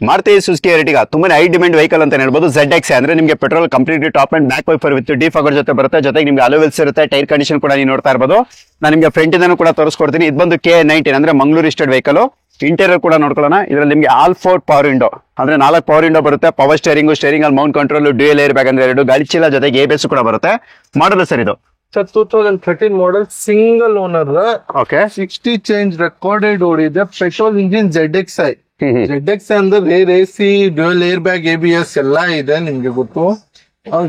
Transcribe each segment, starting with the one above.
Maruti Suzuki Ertiga ತುಂಬಾನೇ high demand vehicle ಅಂತ ಹೇಳ್ಬೋದು. ZX ಅಂದ್ರೆ ನಿಮಗೆ petrol completely top and back wiper with defogger ಜೊತೆ ಬರುತ್ತೆ. ಜೊತೆಗೆ ನಿಮಗೆ ಅಲೋವೆಲ್ಸ್ ಇರುತ್ತೆ. ಟೈರ್ ಕಂಡೀಷನ್ ಕೂಡ ನೀವು ನೋಡ್ತಾ ಇರಬಹುದು. ನಾನು ನಿಮಗೆ ಫ್ರಂಟ್ ಇಂದನೂ ಕೂಡ ತೋರಿಸ್ಕೊಡ್ತೀನಿ. ಇದು ಬಂದು K19 ಅಂದ್ರೆ ಮಂಗಳೂರು ಇಸ್ಟೆಡ್ ವೆಹಿಕಲ್. ಇಂಟೀರಿಯರ್ ಕೂಡ ನೋಡ್ಕೊಳ್ಳೋಣ. ಇದರಲ್ಲಿ ನಿಮಗೆ ಆಲ್ 4 ಪವರ್ ವಿಂಡೋ ಅಂದ್ರೆ 4 ಪವರ್ ವಿಂಡೋ ಬರುತ್ತೆ. ಪವರ್ ಸ್ಟೇರಿಂಗ್ ಅಲ್ಲಿ mount control, dual air bag ಅಂದ್ರೆ 2 ಗಾಳಿ ಚೀಲ ಜೊತೆಗೆ ABS ಕೂಡ ಬರುತ್ತೆ. ಮಾಡಲ್ ಸರ್ ಇದು sir 2013 model single owner. Okay 60 change recorded ಓಡಿದೆ. Petrol engine ZXi. ZXi ಅಂದ್ರೆ rear AC, dual air bag, ABS ಎಲ್ಲ ಇದೆ ನಿಮ್ಗೆ ಗೊತ್ತು.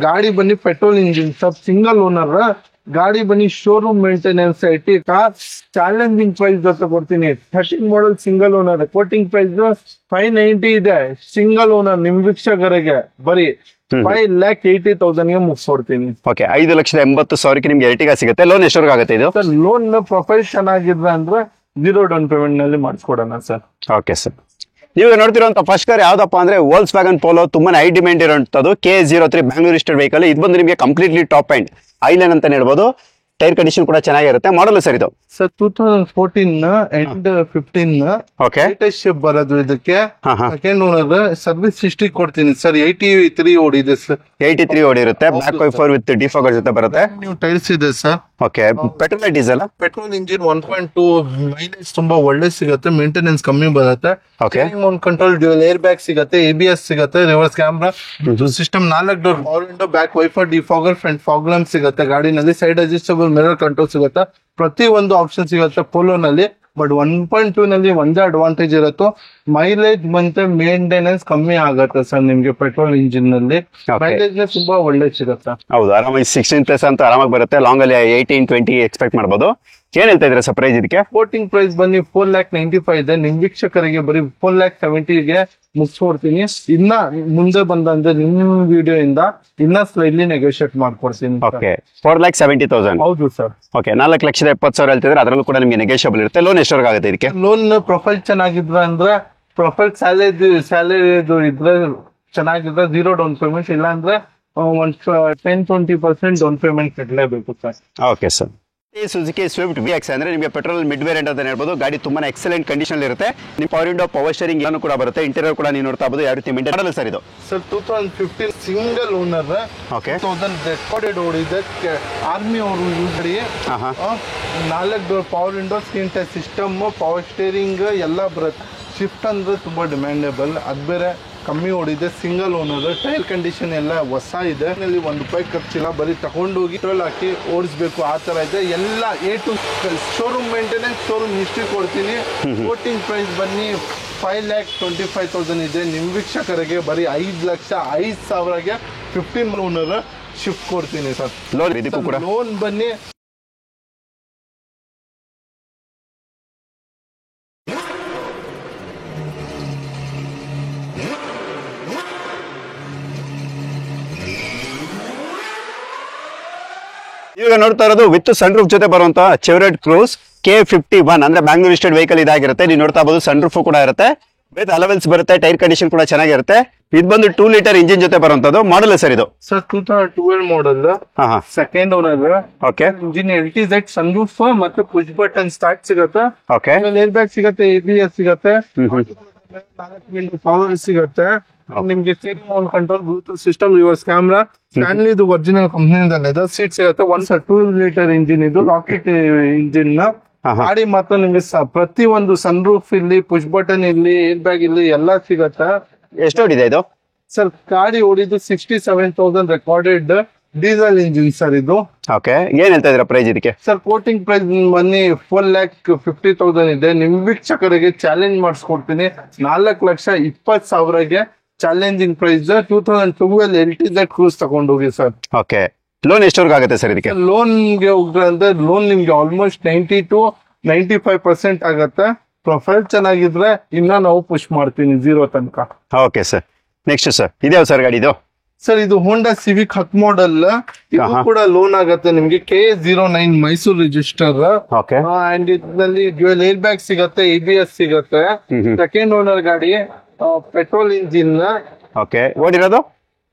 ಗಾಡಿ ಬನ್ನಿ petrol engine sub single owner. ಗಾಡಿ ಬನ್ನಿ showroom maintenance car challenging price ಜೊತೆ ಕೊಡ್ತೀನಿ. 13 model single owner. Quoting price 590 ಇದೆ ಸಿಂಗಲ್ ಓನರ್. ನಿಮ್ ವೀಕ್ಷಕರಿಗೆ ಬರೀ 5,80,000 ಗೆ ಮುಗಿಸ್ಕೊಡ್ತೀನಿ. ಓಕೆ 5,80,000 ನಿಮ್ಗೆ ಎರ್ಟಿಗಾ ಸಿಗುತ್ತೆ. ಲೋನ್ ಎಷ್ಟವರೆಗೆ ಆಗುತ್ತೆ ಇದು? ಸರ್ ಲೋನ್ ಪ್ರೊಫೈಲ್ ಚೆನ್ನಾಗಿದ್ರೆ ಅಂದ್ರೆ 0 ಡೌನ್ ಪೇಮೆಂಟ್ ನಲ್ಲಿ ಮಾಡಿಸ್ಕೊಡೋಣ ಸರ್. Okay sir. ನೀವು ನೋಡ್ತಿರುವಂತ ಫಸ್ಟ್ ಕಾರ್ ಯಾವ್ದಪ್ಪ ಅಂದ್ರೆ Volkswagen Polo. ತುಂಬಾನೇ ಹೈ ಡಿಮ್ಯಾಂಡ್ ಇರುವಂತದ್ದು K03 ಬ್ಯಾಂಗ್ಳೂರ್ ಇಸ್ಟೆಡ್ ವೆಹಿಕಲ್. ಇದು ಬಂದು ನಿಮಗೆ ಕಂಪ್ಲೀಟ್ಲಿ ಟಾಪ್ ಅಂಡ್ ಐಲೈನ್ ಅಂತ ಹೇಳ್ಬೋದು. ಟೈರ್ ಕಂಡೀಷನ್ ಕೂಡ ಚೆನ್ನಾಗಿರುತ್ತೆ. ಮಾಡಲ್ ಸರ್ ಇದು ಸರ್ 2014 ಅಂಡ್ 15 ಓಕೆ ಶೇಪ್ ಬರೋದು. ಇದಕ್ಕೆ ಸೆಕೆಂಡ್ ಓನರ್ ಸರ್ವಿಸ್ ಹಿಸ್ಟ್ರಿ ಕೊಡ್ತೀನಿ ಸರ್. 83 ಓಡಿದೆ ಸರ್. 83 ಓಡಿರುತ್ತೆ. ಬ್ಯಾಕ್ ವೈಫರ್ ವಿತ್ ಡಿಫಾಗರ್ ಜೊತೆ ಬರುತ್ತೆ. ನೀವು ಟೈಲ್ಸ್ ಇದೆ sir. Okay petrol diesel? Petrol engine 1.2 mileage ತುಂಬಾ ಒಳ್ಳೆ ಸಿಗುತ್ತೆ. ಮೇಂಟೆನೆನ್ಸ್ ಕಮ್ಮಿ ಬರುತ್ತೆ. Mount control, dual air bag ಸಿಗುತ್ತೆ, ABS ಸಿಗುತ್ತೆ, reverse camera system, 4 door power window, back wiper, defogger, front fog lamp ಸಿಗುತ್ತೆ ಗಾಡಿನಲ್ಲಿ. ಸೈಡ್ ಅಡ್ಜಸ್ಟಬಲ್ ಮಿರರ್ ಕಂಟ್ರೋಲ್ ಸಿಗುತ್ತೆ. ಪ್ರತಿ ಒಂದು ಆಪ್ಷನ್ ಸಿಗುತ್ತೆ ಪೋಲೋನಲ್ಲಿ. ಬಟ್ 1.2 ನಲ್ಲಿ ಒಂದೇ ಅಡ್ವಾಂಟೇಜ್ ಇರುತ್ತೆ, ಮೈಲೇಜ್ ಮತ್ತೆ ಮೇಂಟೆನೆನ್ಸ್ ಕಮ್ಮಿ ಆಗುತ್ತೆ ಸರ್ ನಿಮ್ಗೆ ಪೆಟ್ರೋಲ್ ಇಂಜಿನ್ ನಲ್ಲಿ. ಮೈಲೇಜ್ ತುಂಬಾ ಒಳ್ಳೆ ಸಿಗುತ್ತೆ. ಹೌದು, ಆರಾಮಾಗಿ 16+ ಅಂತ ಆರಾಮಾಗಿ ಬರುತ್ತೆ. ಲಾಂಗ್ ಅಲ್ಲಿ 18-20 ಎಕ್ಸ್ಪೆಕ್ಟ್ ಮಾಡಬಹುದು. ಏನ್ ಹೇಳ್ತಾ ಇದ್ರೆ ಸರ್ ಪ್ರೈಸ್ ಇದಕ್ಕೆ? ಕೋಟಿಂಗ್ ಪ್ರೈಸ್ ಬನ್ನಿ 4,95,000 ಇದೆ. ನಿಮ್ ವೀಕ್ಷಕರಿಗೆ ಬರೀ 4,70,000 ಮುಗಿಸ್ಕೊಡ್ತೀನಿ. ಇನ್ನ ಮುಂದೆ ಬಂದಂದ್ರೆ ನಿಮ್ ವಿಡಿಯೋ ಇಂದ ಇನ್ನ ಸ್ಲೈಡ್ಲಿ ನೆಗೋಷಿಯೇಟ್ ಮಾಡ್ಕೊಡ್ತೀನಿ. ಓಕೆ 4,70,000. ಹೌದು ಸರ್. ಓಕೆ 4,70,000 ಹೇಳ್ತಿದ್ರೆ ಅದರಲ್ಲೂ ಕೂಡ ನಿಮಗೆ ನೆಗೋಷಿಯಬಲ್ ಇರುತ್ತೆ. ಲೋನ್ ಎಷ್ಟವರೆಗೆ ಆಗುತ್ತೆ ಇದಕ್ಕೆ? ಲೋನ್ ಪ್ರೊಫೈಲ್ ಚೆನ್ನಾಗಿದ್ರೆ ಅಂದ್ರೆ ಪ್ರೊಫೈಲ್ ಸ್ಯಾಲರಿ ಇದ್ರೆ ಚೆನ್ನಾಗಿದ್ರೆ 0 ಡೌನ್ ಪೇಮೆಂಟ್, ಇಲ್ಲ ಅಂದ್ರೆ 10-20% ಡೌನ್ ಪೇಮೆಂಟ್ ಕಟ್ಟಲೇಬೇಕು sir. Okay sir. Suzuki Swift VX ಅಂದ್ರೆ ನಿಮಗೆ ಪೆಟ್ರೋಲ್ ಮಿಡ್ ವೇರಿಯಂಟ್ ಅಂತ ಹೇಳ್ಬೋದು. ಗಾಡಿ ತುಂಬಾನೇ ಎಕ್ಸಲೆಂಟ್ ಕಂಡೀಷನ್ ಇರುತ್ತೆ. ನಿಮ್ಮ ಪವರ್ ವಿಂಡೋ, ಪವರ್ ಸ್ಟೇರಿಂಗ್ ಎಲ್ಲಾನು ಕೂಡ ಬರುತ್ತೆ. ಇಂಟೀರಿಯರ್ ಕೂಡ ನೀವು ನೋಡ್ತಾ ಇರಬಹುದು ಯಾವ ರೀತಿ ಮೇಂಟೈನ್ ಮಾಡಲ್ಲ ಸರ್ ಇದು. Sir 2015 single owner. Okay 2000 recorded ಓಡಿದೆ. ಆರ್ಮಿ ಅವರು ಯೂಸ್ ಮಾಡಿ 4 door power window, screen touch system, power steering ಎಲ್ಲ ಬರುತ್ತೆ. ಶಿಫ್ಟ್ ಅಂದ್ರೆ ತುಂಬಾ ಡಿಮ್ಯಾಂಡೇಬಲ್. ಅದು ಬೇರೆ ಕಮ್ಮಿ ಓಡಿದೆ. Single owner. ಟೈರ್ ಕಂಡೀಷನ್ ಎಲ್ಲ ಹೊಸ ಇದೆ. ₹1 ಖರ್ಚಿಲ್ಲ. ಬರೀ ತಗೊಂಡೋಗಿ ಪೆಟ್ರೋಲ್ ಹಾಕಿ ಓಡಿಸ್ಬೇಕು ಆ ತರ ಇದೆ. ಎಲ್ಲ A to showroom maintenance, showroom history ಕೊಡ್ತೀನಿ. ಕೋಟಿಂಗ್ ಪ್ರೈಸ್ ಬನ್ನಿ 5,25,000 ಇದೆ. ನಿಮ್ ವೀಕ್ಷಕರಿಗೆ ಬರೀ 5,05,000ಗೆ 15 ಓನರ್ ಶಿಫ್ಟ್ ಕೊಡ್ತೀನಿ ಸರ್. ಲೋನ್ ಇದಕ್ಕೂ ಕೂಡ ಲೋನ್ ಬನ್ನಿ ಈಗ ನೋಡ್ತಾ ಇರೋದು ವಿತ್ ಸನ್ ರೂಫ್ ಜೊತೆ ಬರುವಂತ ಚೆವ್ರೆಟ್ ಕ್ರೂಸ್ K51 ಅಂದ್ರೆ ಬ್ಯಾಂಗ್ಳೂರ್ ಇಸ್ಟೆಡ್ ವೆಹಿಕಲ್ ಇದಾಗಿರುತ್ತೆ. ನೀವು ನೋಡ್ತಾ ಇರಬಹುದು ಸನ್ ರೂಫ್ ಕೂಡ ಇರುತ್ತೆ. ವಿತ್ ಅಲವೆನ್ಸ್ ಬರುತ್ತೆ. ಟೈರ್ ಕಂಡೀಷನ್ ಕೂಡ ಚೆನ್ನಾಗಿರುತ್ತೆ. ಇದು ಬಂದು 2 ಲೀಟರ್ ಇಂಜಿನ್ ಜೊತೆ ಬರುವಂತದ್ದು. ಮಾಡಲ್ ಸರ್ ಇದು? Sir 2012 model. Second owner. Okay engine LTZ, sun roof ಮತ್ತೆ ಪುಷ್ ಬಟನ್ ಸ್ಟಾರ್ಟ್ ಸಿಗುತ್ತೆ. ಓಕೆ ಏರ್ ಬ್ಯಾಗ್ ಸಿಗುತ್ತೆ, ABS ಸಿಗುತ್ತೆ, 4 ಪವರ್ ಸಿಗುತ್ತೆ. ನಿಮ್ಗೆ steering control, Bluetooth system, reverse camera, Stanley ಇದು ಒರಿಜಿನಲ್ ಕಂಪನಿಯಿಂದ ಲೆದರ್ ಸೀಟ್ ಸಿಗುತ್ತೆ. 2 ಲೀಟರ್ ಇಂಜಿನ್ ಇದು ರಾಕೆಟ್ ಇಂಜಿನ್. ಗಾಡಿ ಮಾತ್ರ ನಿಮ್ಗೆ ಪ್ರತಿ ಒಂದು ಸನ್ ರೂಫ್ ಇಲ್ಲಿ, ಪುಷ್ ಬಟನ್ ಇಲ್ಲಿ, ಏರ್ ಬ್ಯಾಗ್ ಇಲ್ಲಿ ಎಲ್ಲ ಸಿಗತ್ತೆ. ಎಷ್ಟು ಓಡಿದೆ ಇದು ಸರ್? ಗಾಡಿ ಓಡಿದ್ದು 67,000 ರೆಕಾರ್ಡೆಡ್ ಡೀಸೆಲ್ ಇಂಜಿನ್ ಸರ್ ಇದು. ಓಕೆ ಏನ್ ಹೇಳ್ತಾ ಇದ್ರ ಪ್ರೈಸ್ ಇದಕ್ಕೆ? ಸರ್ ಕೋಟಿಂಗ್ ಪ್ರೈಸ್ ಬನ್ನಿ 4,50,000 ಇದೆ. ನಿಮ್ ವೀಕ್ಷಕರಿಗೆ ಚಾಲೆಂಜ್ ಮಾಡಿಸ್ಕೊಡ್ತೀನಿ 4,20,000ಗೆ ಚಾಲೆಂಜಿಂಗ್ ಪ್ರೈಸ್. 2012 LTZ ಕ್ರೂಸ್ ತಗೊಂಡೋಗಿ ಸರ್. ಓಕೆ ಲೋನ್ ಎಷ್ಟವರೆಗೆ ಆಗುತ್ತೆ ಸರ್ ಇದಕ್ಕೆ? ಲೋನ್ಗೆ ಹೋಗ್ರೆ ಅಂದ್ರೆ ಲೋನ್ ನಿಮ್ಗೆ ಆಲ್ಮೋಸ್ಟ್ 90 to 95% ಆಗತ್ತೆ. ಪ್ರೊಫೈಲ್ ಚೆನ್ನಾಗಿದ್ರೆ ಇನ್ನ ನಾವು ಪುಷ್ ಮಾಡ್ತೀನಿ 0 ತನಕ. Okay sir. ನೆಕ್ಸ್ಟ್ ಸರ್ ಇದ್ಯಾವ ಸರ್ ಗಾಡಿ ಇದು? ಸರ್ ಇದು ಹೋಂಡಾ ಸಿವಿಕ್ 10 ಮಾಡೆಲ್. ಇದು ಕೂಡ ಲೋನ್ ಆಗತ್ತೆ ನಿಮ್ಗೆ. K09 Mysuru register. Okay and ಇದರಲ್ಲಿ ಡ್ಯೂಯಲ್ ಏರ್ ಬ್ಯಾಗ್ ಸಿಗತ್ತೆ, ABS ಸಿಗತ್ತೆ. ಸೆಕೆಂಡ್ ಓನರ್ ಗಾಡಿ, ಪೆಟ್ರೋಲ್ ಇಂಜಿನ್. ಓಕೆ ಓಡಿರೋದು?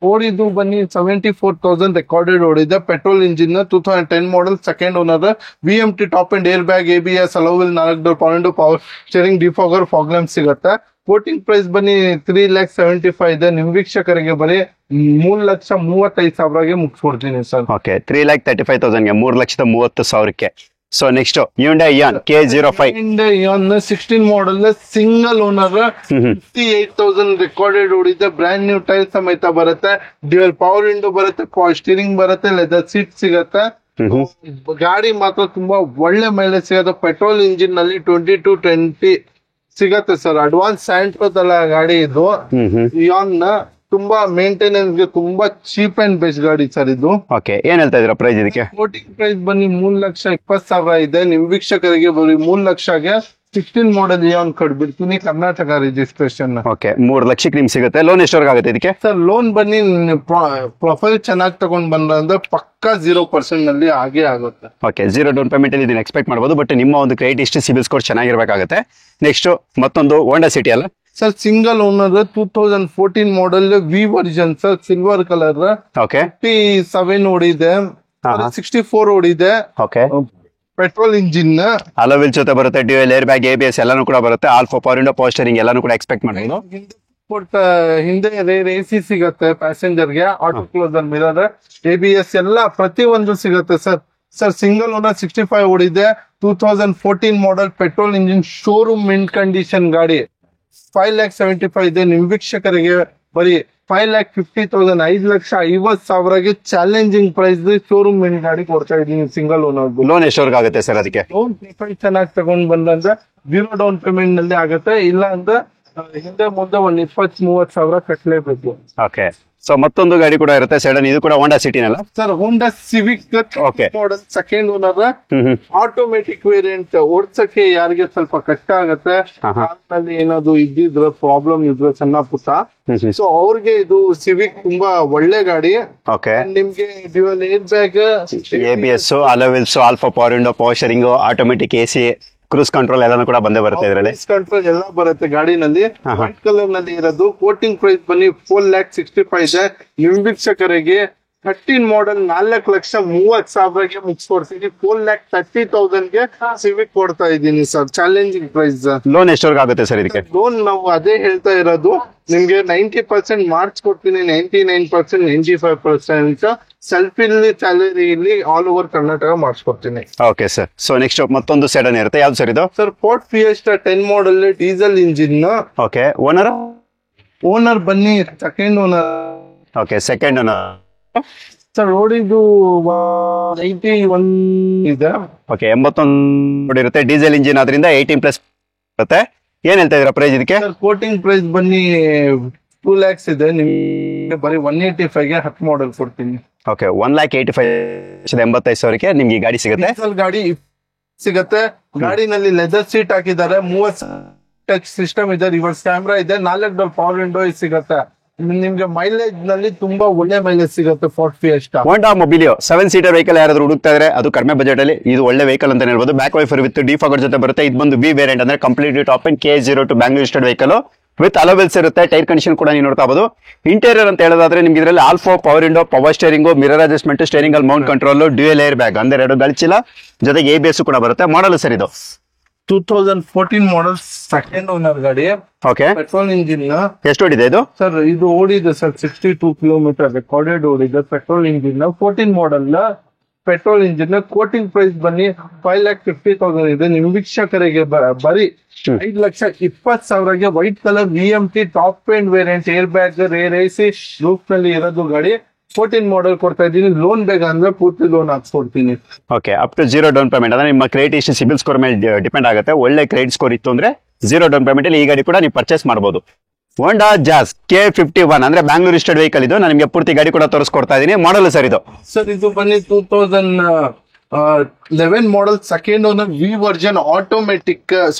ಓಡಿದ್ದು ಬನ್ನಿ 74,000 ರೆಕಾರ್ಡೆಡ್ ಓಡಿದೆ. Petrol engine 2010 model. Second owner. VMT top and air bag, ABS, alloy wheel, 4 door power window, power steering, defogger, fog lamp ಸಿಗುತ್ತೆ. Quoting price ಬನ್ನಿ 3,75,000 ಇದೆ. ನಿಮ್ ವೀಕ್ಷಕರಿಗೆ ಬರೀ 3,35,000ಗೆ ಮುಗಿಸ್ಕೊಡ್ತೀನಿ ಸರ್. ಓಕೆ 3,35,000 3,30,000ಕ್ಕೆ. So next Hyundai Eon K05 Ian 16 ಮಾಡಲ್ ಸಿಂಗಲ್ ಓನರ್ 58,000 ರೆಕಾರ್ಡೆಡ್ ಓಡಿದೆ. ಬ್ರ್ಯಾಂಡ್ ನ್ಯೂ ಟೈರ್ ಸಮೇತ ಬರುತ್ತೆ. ಡ್ಯುಯಲ್ ಪವರ್ ವಿಂಡೋ ಬರುತ್ತೆ, ಪವರ್ ಸ್ಟೀರಿಂಗ್ ಬರುತ್ತೆ, ಲೆದರ್ ಸೀಟ್ ಸಿಗತ್ತೆ. ಗಾಡಿ ಮಾತ್ರ ತುಂಬಾ ಒಳ್ಳೆ ಮೈಲೇಜ್ ಸಿಗತ್ತೆ. ಪೆಟ್ರೋಲ್ ಇಂಜಿನ್ ನಲ್ಲಿ 20 ಸಿಗತ್ತೆ ಸರ್. ಅಡ್ವಾನ್ಸ್ ಸ್ಯಾಂಟ್ರೋದಲ್ಲ ಗಾಡಿ ಇದು. ಇಯಾನ್ ತುಂಬಾ ಮೇಂಟೆನೆನ್ಸ್ ಗೆ ತುಂಬಾ ಚೀಪ್ ಅಂಡ್ ಬೆಸ್ಟ್ ಗಾಡಿ ಸರ್ ಇದು. ಓಕೆ ಏನ್ ಹೇಳ್ತಾ ಇದೀರಾ ಪ್ರೈಸ್ ಇದಕ್ಕೆ? ಕೋಟಿಂಗ್ ಪ್ರೈಸ್ ಬನ್ನಿ 3,20,000 ಇದೆ. ನಿಮ್ ವೀಕ್ಷಕರಿಗೆ ಬರೀ 3,00,000ಗೆ 16 ಮಾಡಲ್ ಇಯಾನ್ ಕೊಡ್ಬಿಡ್ತೀನಿ, ಕರ್ನಾಟಕ ರಿಜಿಸ್ಟ್ರೇಷನ್. ಓಕೆ 3,00,000 ನಿಮ್ಗೆ ಸಿಗುತ್ತೆ. ಲೋನ್ ಎಷ್ಟವರೆಗೆ ಆಗುತ್ತೆ ಇದಕ್ಕೆ? ಸರ್ ಲೋನ್ ಬನ್ನಿ ಪ್ರೊಫೈಲ್ ಚೆನ್ನಾಗಿ ತಗೊಂಡ್ ಬಂದ್ರೆ ಪಕ್ಕಾ 0% ನಲ್ಲಿ ಆಗೇ ಆಗುತ್ತೆ. ಓಕೆ 0 ಡೌನ್ ಪೇಮೆಂಟ್ ಅಲ್ಲಿ ಇದನ್ನ ಎಕ್ಸ್ಪೆಕ್ಟ್ ಮಾಡಬಹುದು. ಬಟ್ ನಿಮ್ಮ ಒಂದು ಕ್ರೆಡಿಟ್ ಹಿಸ್ಟ್ರಿ ಸಿಬಿಲ್ ಸ್ಕೋರ್ ಚೆನ್ನಾಗಿರ್ಬೇಕಾಗುತ್ತೆ. ನೆಕ್ಸ್ಟ್ ಮತ್ತೊಂದು ಹೋಂಡಾ ಸಿಟಿ ಅಲ್ಲ sir, single owner 2014 model V version sir, silver colour. Okay 57 ಓಡಿದೆ, 64 ಓಡಿದೆ. ಓಕೆ ಪೆಟ್ರೋಲ್ ಇಂಜಿನ್, ಅಲೋವಿಲ್ ಜೊತೆ ಬರುತ್ತೆ, ಡ್ಯೂಯಲ್ ಏರ್ ಬ್ಯಾಗ್, ABS ಎಲ್ಲಾನು ಕೂಡ ಬರುತ್ತೆ. Alpha power window, power steering ಎಲ್ಲಾನು ಕೂಡ ಎಕ್ಸ್ಪೆಕ್ಟ್ ಮಾಡಬಹುದು. ಹಿಂದೆ AC ಸಿಗತ್ತೆ ಪ್ಯಾಸೆಂಜರ್ ಗೆ, ಆಟೋ ಕ್ಲೋಸರ್, ಮಿರರ್, ABS ಎಲ್ಲ ಪ್ರತಿಯೊಂದು ಸಿಗತ್ತೆ ಸರ್. ಸರ್ ಸಿಂಗಲ್ ಓನರ್ 65 ಓಡಿದೆ, 2014 model, petrol engine, showroom mint condition ಗಾಡಿ. 5,75,000 ಇದೆ. ನಿಮ್ ವೀಕ್ಷಕರಿಗೆ ಬರೀ 5,50,000 5,50,000ಗೆ ಚಾಲೆಂಜಿಂಗ್ ಪ್ರೈಸ್ ಶೋರೂಮ್ ಮಿಂಟ್ ಗಾಡಿ ಕೊಡ್ತಾ ಇದೀನಿ ಸಿಂಗಲ್ ಓನರ್. ಲೋನ್ ಎಷ್ಟವರೆಗೆ ಆಗುತ್ತೆ ಸರ್ ಅದಕ್ಕೆ? ಲೋನ್ ಚೆನ್ನಾಗಿ ತಗೊಂಡ್ ಬಂದ್ರೆ 0 ಡೌನ್ ಪೇಮೆಂಟ್ ನಲ್ಲಿ ಆಗುತ್ತೆ. ಇಲ್ಲ ಅಂದ್ರೆ ಹಿಂದೆ ಮುಂದೆ 20,000-30,000 ಕಟ್ಟಲೇಬೇಕು. ಓಕೆ ಸೊ ಮತ್ತೊಂದು ಗಾಡಿ ಕೂಡ ಇರುತ್ತೆ ಸೆಡನ್, ಇದು ಕೂಡ ಹೋಂಡಾ ಸಿಟಿನಲ್ಲ ಸರ್? ಹೋಂಡಾ ಸಿವಿಕ್ ಮಾಡಲ್, ಸೆಕೆಂಡ್ ಓನರ್, ಆಟೋಮೆಟಿಕ್ ವೇರಿಯಂಟ್. ಓಡ್ಸಕ್ಕೆ ಯಾರಿಗೆ ಸ್ವಲ್ಪ ಕಷ್ಟ ಆಗತ್ತೆ, ನಲ್ಲಿ ಏನಾದ್ರು ಇದ್ದಿದ್ರೆ ಪ್ರಾಬ್ಲಮ್ ಇದ್ರೆ ಸಣ್ಣ ಪುಟ್ಟ, ಸೊ ಅವ್ರಿಗೆ ಇದು ಸಿವಿಕ್ ತುಂಬಾ ಒಳ್ಳೆ ಗಾಡಿ. ಓಕೆ ನಿಮ್ಗೆ dual air bag, ABS, alloy wheels, alpha power window, power steering, automatic AC, cruise control ಎಲ್ಲಾನು ಕೂಡ ಬಂದೇ ಬರುತ್ತೆ ಇದರಲ್ಲಿ. ಕಂಟ್ರೋಲ್ ಎಲ್ಲ ಬರುತ್ತೆ ಗಾಡಿನಲ್ಲಿ. ವೈಟ್ ಕಲರ್ ನಲ್ಲಿ ಇರೋದು. ಕೋಟಿಂಗ್ ಪ್ರೈಸ್ ಬನ್ನಿ 4,65,000 ಇದೆ. ನಿಮ್ ವೀಕ್ಷಕರಿಗೆ 13 ಮಾಡಲ್ 4,30,000ಗೆ ಮುಗಿಸ್ಕೊಡ್ತೀನಿ. 4,30,000ಗೆ ಸಿವಿಕ್ ಕೊಡ್ತಾ ಇದ್ದೀನಿ ಸರ್, ಚಾಲೆಂಜಿಂಗ್ ಪ್ರೈಸ್. ಲೋನ್ ಎಷ್ಟವರೆಗೆ ಆಗುತ್ತೆ ಸರ್ ಇದಕ್ಕೆ? ಲೋನ್ ನಾವು ಅದೇ ಹೇಳ್ತಾ ಇರೋದು, ನಿಮ್ಗೆ 90% ಮಾಡಿಸ್ಕೊಡ್ತೀನಿ, 99%, 95% ಸೆಲ್ಫ್ ಇಲ್ಲಿ ಸ್ಯಾಲರಿ ಇಲ್ಲಿ ಆಲ್ ಓವರ್ ಕರ್ನಾಟಕ ಮಾಡಿಸ್ಕೊಡ್ತೀನಿ. Okay sir. ಸೊ ನೆಕ್ಸ್ಟ್ ಮತ್ತೊಂದು ಸೆಡನ್ ಇರುತ್ತೆ, ಯಾವ್ದು ಸರ್ ಇದು? Sir Ford Fiesta 10 model diesel engine. Okay owner ಬನ್ನಿ second owner. Okay second owner sir ಓಡಿದ್ದು 81 ಇದೆ. ಓಕೆ 81 ಇರುತ್ತೆ. ಡೀಸೆಲ್ ಇಂಜಿನ್ ಆದ್ರಿಂದ 18+ ಇರುತ್ತೆ. ಏನ್ ಹೇಳ್ತಾ ಇದೀರಾ ಪ್ರೈಸ್ ಇದಕ್ಕೆ? ಸರ್ ಕೋಟಿಂಗ್ ಪ್ರೈಸ್ ಬನ್ನಿ 2 lakhs ಇದೆ. ನಿಮ್ಗೆ ಬರೀ 185ಗೆ 10 ಮಾಡಲ್ ಕೊಡ್ತೀನಿ. ಓಕೆ 1,85,000 ನಿಮ್ಗೆ ಈ ಗಾಡಿ ಸಿಗುತ್ತೆ. ಡೀಸೆಲ್ ಗಾಡಿ ಸಿಗತ್ತೆ. ಗಾಡಿನಲ್ಲಿ ಲೆದರ್ ಸೀಟ್ ಹಾಕಿದ್ದಾರೆ, 30 ಟಚ್ ಸಿಸ್ಟಮ್ ಇದೆ, ರಿವರ್ಸ್ ಕ್ಯಾಮ್ರಾ ಇದೆ, 4 ಡೋರ್ ಪವರ್ ವಿಂಡೋ ಸಿಗತ್ತೆ. ನಿಮ್ಗೆ ಮೈಲೇಜ್ ನಲ್ಲಿ ತುಂಬಾ ಒಳ್ಳೆ ಮೈಲೇಜ್ ಸಿಗುತ್ತೆ ಫೋರ್ಡ್ ಫಿಯೆಸ್ಟಾ. ಹೋಂಡಾ ಮೊಬಿಲಿಯೋ 7 ಸೀಟರ್ ವೆಹಿಕಲ್ ಯಾರಾದ್ರೂ ಹುಡುಕ್ತಾ ಇದ್ರೆ ಅದು ಕಡಿಮೆ ಬಜೆಟ್ ಅಲ್ಲಿ ಇದು ಒಳ್ಳೆ ವೆಹಿಕಲ್ ಅಂತ ಹೇಳ್ಬೋದು. ಬ್ಯಾಕ್ ವೈಫರ್ ವಿತ್ ಡಿಫಾಗರ್ ಜೊತೆ ಬರುತ್ತೆ. ಇದು ಬಂದು ಬಿ ವೇರಿಯಂಟ್ ಅಂದ್ರೆ complete top and K02 Bangalore registered vehicle with alloy wheels ಇರುತ್ತೆ. ಟೈರ್ ಕಂಡೀಷನ್ ಕೂಡ ನೀವು ನೋಡ್ತಾ ಇರಬಹುದು. ಇಂಟೀರಿಯರ್ ಅಂತ ಹೇಳೋದಾದ್ರೆ ನಿಮ್ಗೆ ಇದರಲ್ಲಿ all four power window, power steering, mirror adjustment, steering ಅಲ್ಲಿ mount control, dual air bag ಅಂದ್ರೆ 2 ಗಾಳಿಚೀಲ ಜೊತೆಗೆ ABS ಕೂಡ ಬರುತ್ತೆ. ಮಾಡಲ್ ಸರ್ ಇದು 2014 ಮಾಡಲ್, ಸೆಕೆಂಡ್ ಓನರ್ ಗಾಡಿ. Okay petrol engine. ಎಷ್ಟು ಓಡಿದೆ ಇದು? ಸರ್ ಇದು ಓಡಿದೆ ಸರ್ 62 ಕಿಲೋಮೀಟರ್ ರೆಕಾರ್ಡೆಡ್ ಓಡಿದೆ. Petrol engine 14 model petrol engine. Quoting price ಬನ್ನಿ 5,50,000 ಇದೆ. ನಿಮ್ ವೀಕ್ಷಕರಿಗೆ ಬರೀ 5,20,000ಗೆ white colour VMT top end variant, air bag, rear AC roof ನಲ್ಲಿ ಇರೋದು ಗಾಡಿ. 14 ಮಾಡಲ್ ಕೊಡ್ತಾ ಇದ್ದೀನಿ. ಲೋನ್ ಬೇಗ ಅಂದ್ರೆ ಪೂರ್ತಿ ಲೋನ್ ಹಾಕ್ಸ್ಕೊಡ್ತೀನಿ. Okay up to 0 down payment ಅಂದ್ರೆ ನಿಮ್ಮ ಕ್ರೆಡಿಟ್ ಹಿಸ್ಟ್ರಿ ಸಿಬಿಲ್ ಸ್ಕೋರ್ ಮೇಲೆ ಡಿಪೆಂಡ್ ಆಗುತ್ತೆ. ಒಳ್ಳೆ ಕ್ರೆಡಿಟ್ ಸ್ಕೋರ್ ಇತ್ತು ಅಂದ್ರೆ 0 ಡೌನ್ ಪೇಮೆಂಟ್ ಅಲ್ಲಿ ಈ ಗಾಡಿ ಕೂಡ ನೀವು ಪರ್ಚೇಸ್ ಮಾಡಬಹುದು. ಹೋಂಡಾ ಜಾಸ್ K51 ಅಂದ್ರೆ ಬ್ಯಾಂಗ್ಳೂರ್ ರಿಜಿಸ್ಟರ್ಡ್ ವೆಹಿಕಲ್ ಇದು. ನಾನು ನಿಮಗೆ ಪೂರ್ತಿ ಗಾಡಿ ಕೂಡ ತೋರಿಸ್ಕೊಡ್ತಾ ಇದೀನಿ. ಮಾಡಲ್ ಸರ್ ಇದು? ಸರ್ ಇದು ಬನ್ನಿ 2011 model, second owner, V version, automatic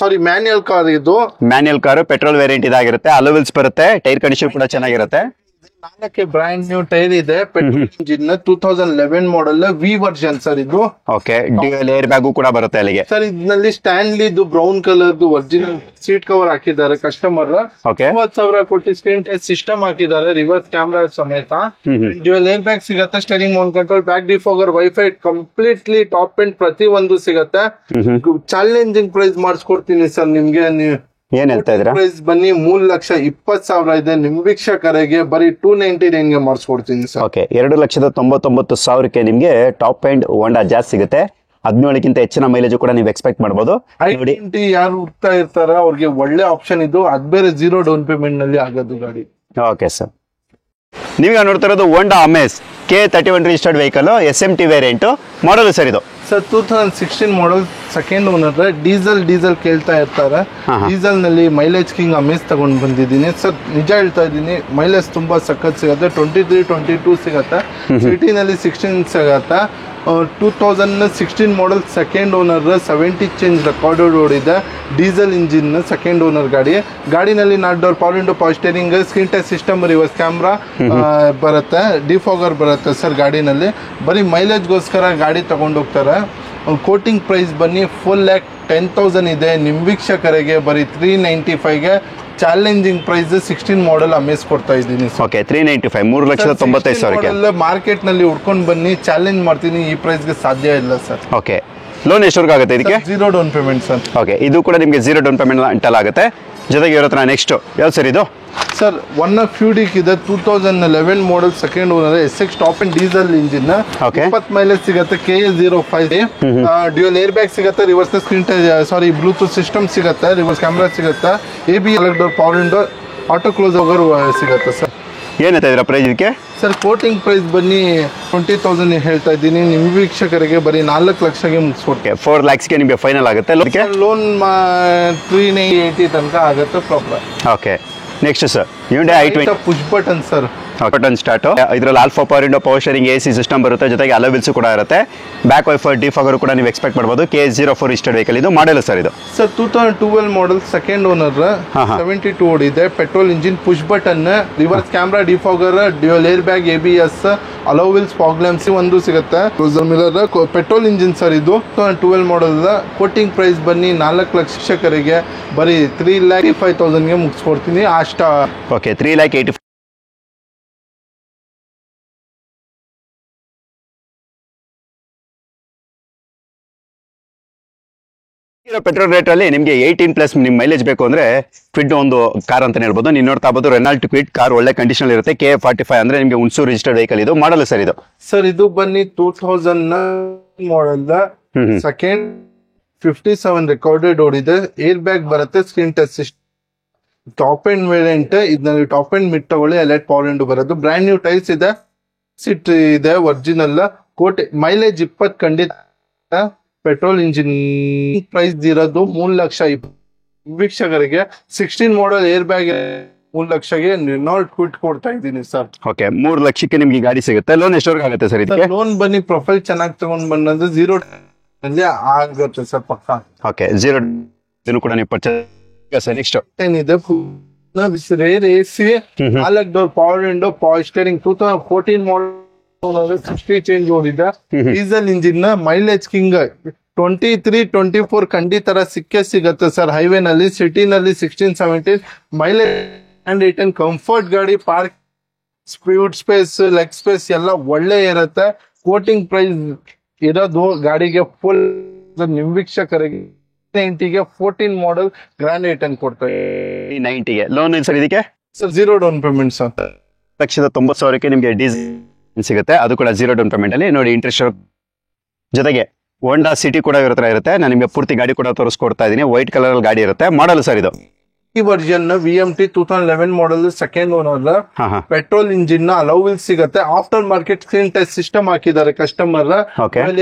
manual car. ಇದು ಮ್ಯಾನ್ಯಲ್ ಕಾರ್, ಪೆಟ್ರೋಲ್ ವೇರಿಯಂಟ್ ಇದಾಗಿರುತ್ತೆ. ಅಲೋವಿಲ್ಸ್ ಬರುತ್ತೆ. ಟೈರ್ ಕಂಡೀಷನ್ ಕೂಡ ಚೆನ್ನಾಗಿರುತ್ತೆ. 4 ಬ್ರ್ಯಾಂಡ್ ನ್ಯೂ ಟೈರ್ ಇದೆ. Petrol engine 2011 model V version sir ಇದು. ಓಕೆ ಡ್ಯೂಯಲ್ ಏರ್ ಬ್ಯಾಗು ಕೂಡ ಬರುತ್ತೆ ಅಲ್ಲಿಗೆ. ಸರ್ ಇದರಲ್ಲಿ Stanley brown colour original seat cover ಹಾಕಿದ್ದಾರೆ ಕಸ್ಟಮರ್. ಓಕೆ 30,000 ಕೊಟ್ಟು ಸ್ಕ್ರೀನ್ ಟಚ್ ಸಿಸ್ಟಮ್ ಹಾಕಿದ್ದಾರೆ, ರಿವರ್ಸ್ ಕ್ಯಾಮ್ರಾ ಸಮೇತ. ಡ್ಯೂಯಲ್ ಏರ್ ಬ್ಯಾಗ್ ಸಿಗತ್ತೆ, steering mount control, back defogger, wifi completely top end ಪ್ರತಿ ಒಂದು ಸಿಗತ್ತೆ. ಚಾಲೆಂಜಿಂಗ್ ಪ್ರೈಸ್ ಮಾಡಿಸ್ಕೊಡ್ತೀನಿ ಸರ್ ನಿಮ್ಗೆ. ಏನ್ ಹೇಳ್ತಾ ಇದ್ದೀರಾ? ಪ್ರೈಸ್ ಬನ್ನಿ 3,20,000 ಇದೆ. ನಿಮ್ ವೀಕ್ಷಕರಿಗೆ ಬರೀ 299 ಗೆ ಮಾಡಿಸ್ಕೊಡ್ತೀನಿ ಸರ್. ಓಕೆ, 2,99,000ಕ್ಕೆ ನಿಮ್ಗೆ ಟಾಪ್ ಎಂಡ್ ಹೋಂಡಾ ಜಾಸ್ ಸಿಗುತ್ತೆ. 17ಗಿಂತ ಹೆಚ್ಚಿನ ಮೈಲೇಜ್ ಕೂಡ ನೀವು ಎಕ್ಸ್ಪೆಕ್ಟ್ ಮಾಡಬಹುದು. ನೋಡಿ, I20 ಯಾರು ಹುಡ್ತಾ ಇರ್ತಾರ ಅವ್ರಿಗೆ ಒಳ್ಳೆ ಆಪ್ಷನ್ ಇದು. ಅದ್ ಬೇರೆ 0 ಡೌನ್ ಪೇಮೆಂಟ್ ನಲ್ಲಿ ಆಗೋದು ಗಾಡಿ. ಓಕೆ ಸರ್, ನೀವೀಗ ನೋಡ್ತಾ ಇರೋದು ಹೋಂಡಾ Amaze K31 registered vehicle, SMT variant ಮಾಡಲ್ ಸರ್ ಇದು. Sir 2016 model, second owner. Diesel ಕೇಳ್ತಾ ಇರ್ತಾರೆ. ಡೀಸೆಲ್ ನಲ್ಲಿ ಮೈಲೇಜ್ ಕಿಂಗ್ ಅಮೇಜ್ ತಗೊಂಡ್ ಬಂದಿದ್ದೀನಿ ಸರ್. ನಿಜ ಹೇಳ್ತಾ ಇದ್ದೀನಿ, ಮೈಲೇಜ್ ತುಂಬಾ ಸಖತ್ ಸಿಗುತ್ತೆ. 23-22 ಸಿಗತ್ತೆ. ಸಿಟಿನಲ್ಲಿ 16 ಸಿಗತ್ತೆ. 2016 model, second owner, 70 change recorded ಓಡಿದೆ. ಡೀಸೆಲ್ ಇಂಜಿನ್, ಸೆಕೆಂಡ್ ಓನರ್ ಗಾಡಿನಲ್ಲಿ 4 door power window, power steering, screen touch system, reverse camera ಬರುತ್ತೆ, ಡಿಫಾಗರ್ ಬರುತ್ತೆ ಸರ್ ಗಾಡಿನಲ್ಲಿ. ಬರೀ ಮೈಲೇಜ್ಗೋಸ್ಕರ ಗಾಡಿ ತಗೊಂಡು ಹೋಗ್ತಾರೆ. ಕೋಟಿಂಗ್ ಪ್ರೈಸ್ ಬನ್ನಿ 4,10,000 ಇದೆ. ನಿಮ್ಮ ವೀಕ್ಷಕರಿಗೆ ಬರೀ 395ಗೆ ಚಾಲೆಂಜಿಂಗ್ ಪ್ರೈಸ್ 16 ಮಾಡಲ್ ಅಮೇಜ್ ಕೊಡ್ತಾ ಇದ್ದೀನಿ. ಓಕೆ, 395, 3,95,000ಕ್ಕೆ ಮಾರ್ಕೆಟ್ ನಲ್ಲಿ ಹುಡ್ಕೊಂಡು ಬನ್ನಿ, ಚಾಲೆಂಜ್ ಮಾಡ್ತೀನಿ. ಈ ಪ್ರೈಸ್ಗೆ ಸಾಧ್ಯ ಇಲ್ಲ ಸರ್. ಓಕೆ, ಲೋನ್ ಎಷ್ಟವರೆಗೂ ಆಗುತ್ತೆ ಇದಕ್ಕೆ? 0 ಡೌನ್ ಪೇಮೆಂಟ್ ಸರ್. ಓಕೆ, ಇದು ಕೂಡ ನಿಮಗೆ 0 ಡೌನ್ ಪೇಮೆಂಟ್ ಅಂಟಲ್ ಆಗುತ್ತೆ. ಜೊತೆಗೆ ಇರೋ ನೆಕ್ಸ್ಟ್ ಯಾವ್ದು ಸರ್ ಇದು? ಸರ್ ಒನ್ ಆಫ್ ಫ್ಯೂಡಿಕ್ ಇದೆ. 2011 model, second owner, SX top and diesel engine. 20 mileage ಸಿಗುತ್ತೆ. KA05 ಡ್ಯೂಯಲ್ ಏರ್ ಬ್ಯಾಗ್ ಸಿಗುತ್ತೆ. ರಿವರ್ಸ್ ಸ್ಕ್ರೀನ್ ಬ್ಲೂಟೂತ್ ಸಿಸ್ಟಮ್ ಸಿಗುತ್ತೆ. ರಿವರ್ಸ್ ಕ್ಯಾಮ್ರಾ ಸಿಗುತ್ತೆ. ABS door power window, auto close over ಸಿಗುತ್ತೆ sir. ಏನಂತ ಇದ್ರ ಪ್ರೈಸ್ ಇದಕ್ಕೆ? ಸರ್ ಕೋಟಿಂಗ್ ಪ್ರೈಸ್ ಬನ್ನಿ 20,000 ಹೇಳ್ತಾ ಇದ್ದೀನಿ. ನಿಮ್ಮ ವೀಕ್ಷಕರಿಗೆ ಬರೀ 4 ಲಕ್ಷಗೆ ಮುಗಿಸ್ಕೊಡ್ತೀನಿ. 4 lakhsಗೆ ನಿಮಗೆ ಫೈನಲ್ ಆಗುತ್ತೆ. ಲೋನ್ 380 ತನಕ ಆಗುತ್ತೆ proper. Okay, next sir Hyundai i20 push button sir. Button start. ಇದರಲ್ಲಿ all four power window, power steering, AC system ಬರುತ್ತೆ. ಜೊತೆಗೆ ಅಲೋ ವೀಲ್ಸ್ ಕೂಡ ಇರುತ್ತೆ. ಬ್ಯಾಕ್ ವೈಫರ್, ಡಿಫಾಗರ್ ಕೂಡ ನೀವು ಎಕ್ಸ್ಪೆಕ್ಟ್ ಮಾಡಬಹುದು. K04 ರಿಜಿಸ್ಟರ್ಡ್ ವೆಹಿಕಲ್ ಇದು. ಮಾಡಲ್ ಸರ್ ಇದು? ಸರ್ 2012 ಮಾಡಲ್, ಸೆಕೆಂಡ್ ಓನರ್, 72 ಓಡಿದೆ. Petrol engine, push button, reverse camera, defogger, dual air bag, ABS, alloy wheels, fog lamps ಒಂದು ಸಿಗುತ್ತೆ. ಪೆಟ್ರೋಲ್ ಇಂಜಿನ್ ಸರ್ ಇದು. 2012 ಮಾಡಲ್. Coating price ಬನ್ನಿ 4 ಲಕ್ಷಕರಿಗೆ ಬರೀ 3,85,000ಗೆ ಮುಗಿಸ್ಕೊಡ್ತೀನಿ. ಓಕೆ, 3,80,000. ಪೆಟ್ರೋಲ್ ರೇಟ್ ಅಲ್ಲಿ ನಿಮಗೆ 18+ ನಿಮ್ ಮೈಲೇಜ್ ಬೇಕು ಅಂದ್ರೆ ಕ್ವಿಡ್ ಒಂದು ಕಾರ್ ಅಂತ ಹೇಳ್ಬೋದು. ನೀವು ನೋಡ್ತಾ ಇರ್ಬೋದು ರೆನಾಲ್ಟ್ ಕ್ವಿಡ್ ಕಾರ್, ಒಳ್ಳೆ ಕಂಡೀಷನ್ ಇರುತ್ತೆ. K45 ಅಂದ್ರೆ ನಿಮಗೆ ಹುಣಸೂರು ರಿಜಿಸ್ಟರ್ಡ್ ವೆಹಿಕಲ್ ಇದು. ಮಾಡಲ್ ಸರ್ ಇದು? ಸರ್ ಇದು ಬನ್ನಿ 2000 ಮಾಡಲ್, ಸೆಕೆಂಡ್ 57 ರೆಕಾರ್ಡೆಡ್ ಓಡಿದೆ. ಏರ್ ಬ್ಯಾಗ್ ಬರುತ್ತೆ, screen touch system, top end variant. ಇದರಲ್ಲಿ ಟಾಪ್ ಎಂಡ್ ಮಿಡ್ ತಗೊಳ್ಳಿ, ಎಲೆಕ್ಟ್ ಪವರ್ ವಿಂಡೋ ಬರೋದು. ಬ್ರ್ಯಾಂಡ್ ನ್ಯೂ ಟೈಲ್ಸ್ ಇದೆ, ಸಿಟ್ ಇದೆ ಒರಿಜಿನಲ್. ಮೈಲೇಜ್ 20 ಖಂಡಿತ. Petrol engine. ಪ್ರೈಸ್ ಇರೋದು 3,20,000. ವೀಕ್ಷಕರಿಗೆ 16 ಮಾಡಲ್, ಏರ್ ಬ್ಯಾಗ್ 3 ಲಕ್ಷಗೆ ರೆನಾಲ್ಟ್ ಕ್ವಿಡ್ ಕೊಡ್ತಾ ಇದ್ದೀನಿ ಸರ್. ಓಕೆ, 3 ಲಕ್ಷಕ್ಕೆ ನಿಮ್ಗೆ ಗಾಡಿ ಸಿಗುತ್ತೆ. ಲೋನ್ ಎಷ್ಟವರೆಗೂ ಆಗುತ್ತೆ ಸರ್ ಇದಕ್ಕೆ? ಲೋನ್ ಬನ್ನಿ ಪ್ರೊಫೈಲ್ ಚೆನ್ನಾಗಿ ತಗೊಂಡ್ ಬಂದ್ರೆ 0 ಆಗುತ್ತೆ ಸರ್ ಪಕ್ಕ. ಓಕೆ, 0 ಕೂಡ ನೀವು ಪರ್ಚೇಸ್. ನೆಕ್ಸ್ಟ್ ಏನಿದೆ, rear AC, 4 door power window, power steering. 2014 model, 60 change ಓಡಿದೆ. ಡೀಸೆಲ್ ಇಂಜಿನ್, ಮೈಲೇಜ್ ಕಿಂಗ್ 23-24 ಖಂಡಿತ ಸಿಕ್ಕೇ ಸಿಗುತ್ತೆ ಸರ್. ಹೈವೇ ನಲ್ಲಿ, ಸಿಟಿನಲ್ಲಿ 16-17 ಮೈಲೇಜ್ ಅಂಡ್ 18. ಕಂಫರ್ಟ್ ಗಾಡಿ, park speed space, leg space ಎಲ್ಲ ಒಳ್ಳೆ ಇರುತ್ತೆ. ಕೋಟಿಂಗ್ ಪ್ರೈಸ್ ಇರೋದು ಗಾಡಿಗೆ ಫುಲ್ ನಿಮ್ ವೀಕ್ಷಕರಿಗೆ 90ಗೆ 14 ಮಾಡಲ್ ಗ್ರ್ಯಾಂಡ್ 8 ಕೊಡ್ತಾರೆ. 90ಗೆ ಲೋನ್ ಸರ್ ಇದಕ್ಕೆ? Sir 0 down payment sir. 1,90,000ಕ್ಕೆ ನಿಮಗೆ ಡೀಸೆಲ್ ಸಿಗುತ್ತೆ. ಅದು ಕೂಡ 0 ಡೌನ್ ಪೇಮೆಂಟ್ ಅಲ್ಲಿ. ನೋಡಿ, ಇಂಟ್ರೆಸ್ಟ್ ಜೊತೆಗೆ ಹೋಂಡಾ ಸಿಟಿ ಕೂಡ ಇರುತ್ತೆ. ನಾನು ನಿಮಗೆ ಪೂರ್ತಿ ಗಾಡಿ ಕೂಡ ತೋರಿಸ್ಕೊಡ್ತಾ ಇದ್ದೀನಿ. ವೈಟ್ ಕಲರ್ ಅಲ್ಲಿ ಗಾಡಿ ಇರುತ್ತೆ. ಮಾಡಲ್ ಸರ್ ಇದು? ಈ version VMT 2011 model, second owner, petrol engine, alloy wheels ಸಿಗುತ್ತೆ. After market screen touch system ಹಾಕಿದ್ದಾರೆ ಕಸ್ಟಮರ್.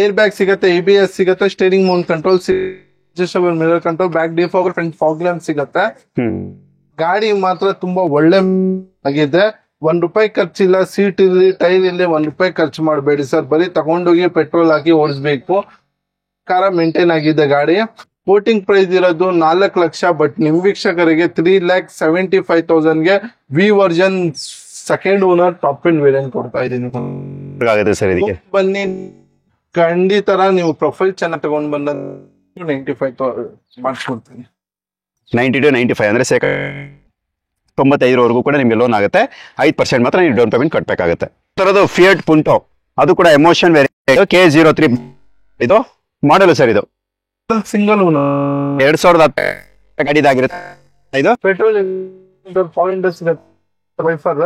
ಏರ್ ಬ್ಯಾಗ್ ಸಿಗುತ್ತೆ, ABS ಸಿಗುತ್ತೆ, steering mount control, mirror control, back defogger, front fog lamp ಸಿಗುತ್ತೆ. ಗಾಡಿ ಮಾತ್ರ ತುಂಬಾ ಒಳ್ಳೆ ಆಗಿದೆ. ₹1 ಖರ್ಚಿಲ್ಲ. ಸೀಟ್ ಇರಲಿ, ಟೈರ್ ಇರಲಿ, ₹1 ಖರ್ಚು ಮಾಡಬೇಡಿ ಸರ್. ಬರೀ ತಗೊಂಡೋಗಿ ಪೆಟ್ರೋಲ್ ಹಾಕಿ ಓಡಿಸ್ಬೇಕು. ಕಾರ ಮೇಂಟೈನ್ ಆಗಿದೆ ಗಾಡಿ. ಕೋಟಿಂಗ್ ಪ್ರೈಸ್ ಇರೋದು 4 ಲಕ್ಷ. ಬಟ್ ನಿಮ್ ವೀಕ್ಷಕರಿಗೆ 3,75,000ಗೆ V version, second owner, top end variant ಕೊಡ್ತಾ ಇದ್ದೀನಿ ಸರ್. ಇದಕ್ಕೆ ಬನ್ನಿ, ಖಂಡಿತ ನೀವು ಪ್ರೊಫೈಲ್ ಚೆನ್ನಾಗಿ ತಗೊಂಡ್ ಬಂದ 95,000 ಮಾಡಿಸ್ಕೊಡ್ತೀನಿ. 90-95 ಅಂದ್ರೆ 95ವರೆಗೂ ಕೂಡ ನಿಮಗೆ ಲೋನ್ ಆಗುತ್ತೆ. 5% ಮಾತ್ರ ನೀವು ಡೌನ್ ಪೇಮೆಂಟ್ ಕಟ್ಟಬೇಕಾಗುತ್ತೆ. ತರದು ಫಿಯಟ್ ಪುಂಟೋ, ಅದು ಕೂಡ ಎಮೋಷನ್ ವೇರಿಯಂಟ್, K03 ಇದು. ಮಾಡಲ್ ಸರ್ ಇದು? Single owner, 2010 ಗಾಡಿದಾಗಿರುತ್ತೆ. ಇದು ಪೆಟ್ರೋಲ್ ಪವರ್ ವಿಂಡೋ ಸಿಗುತ್ತೆ ವೈಫರ್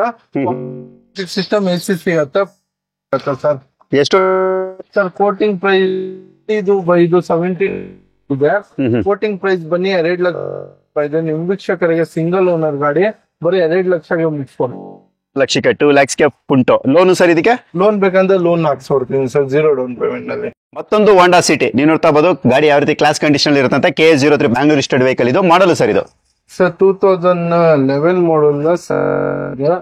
ಸಿಸ್ಟಮ್ AC ಸಿಗತ್ತೆ ಸರ್. ಎಷ್ಟು ಸರ್ ಕೋಟಿಂಗ್ ಪ್ರೈಸ್ ಇದು 70 ಇದೆ. ಕೋಟಿಂಗ್ ಪ್ರೈಸ್ ಬನ್ನಿ 2 ಲಕ್ಷ ಇದೆ. ನಿಮ್ ವೀಕ್ಷಕರಿಗೆ ಸಿಂಗಲ್ ಓನರ್ ಗಾಡಿ ಬರೀ 2 ಲಕ್ಷಗೆ ಮುಗಿಸ್ಕೊಡಿ. ಲಕ್ಷಕ್ಕೆ 2 lakhsಗೆ ಪುಂಟು ಲೋನು ಸರ್ ಇದಕ್ಕೆ. ಲೋನ್ ಬೇಕಂದ್ರೆ ಲೋನ್ ಹಾಕ್ಸ್ಕೊಡ್ತೀನಿ ಸರ್ 0 ಡೌನ್ ಪೇಮೆಂಟ್ ನಲ್ಲಿ. ಮತ್ತೊಂದು ಹೋಂಡಾ ಸಿಟಿ ನೀವು ನೋಡ್ತಾ ಇರ್ಬೋದು. ಗಾಡಿ ಯಾವ ರೀತಿ ಕ್ಲಾಸ್ ಕಂಡೀಷನ್ ಇರುತ್ತೆ KA03 ಬ್ಯಾಂಗ್ಳೂರ್ ರಿಜಿಸ್ಟರ್ಡ್ ವೆಹಿಕಲ್. ಇದು ಮಾಡಲು ಸರ್ ಇದು sir 2011 model sir.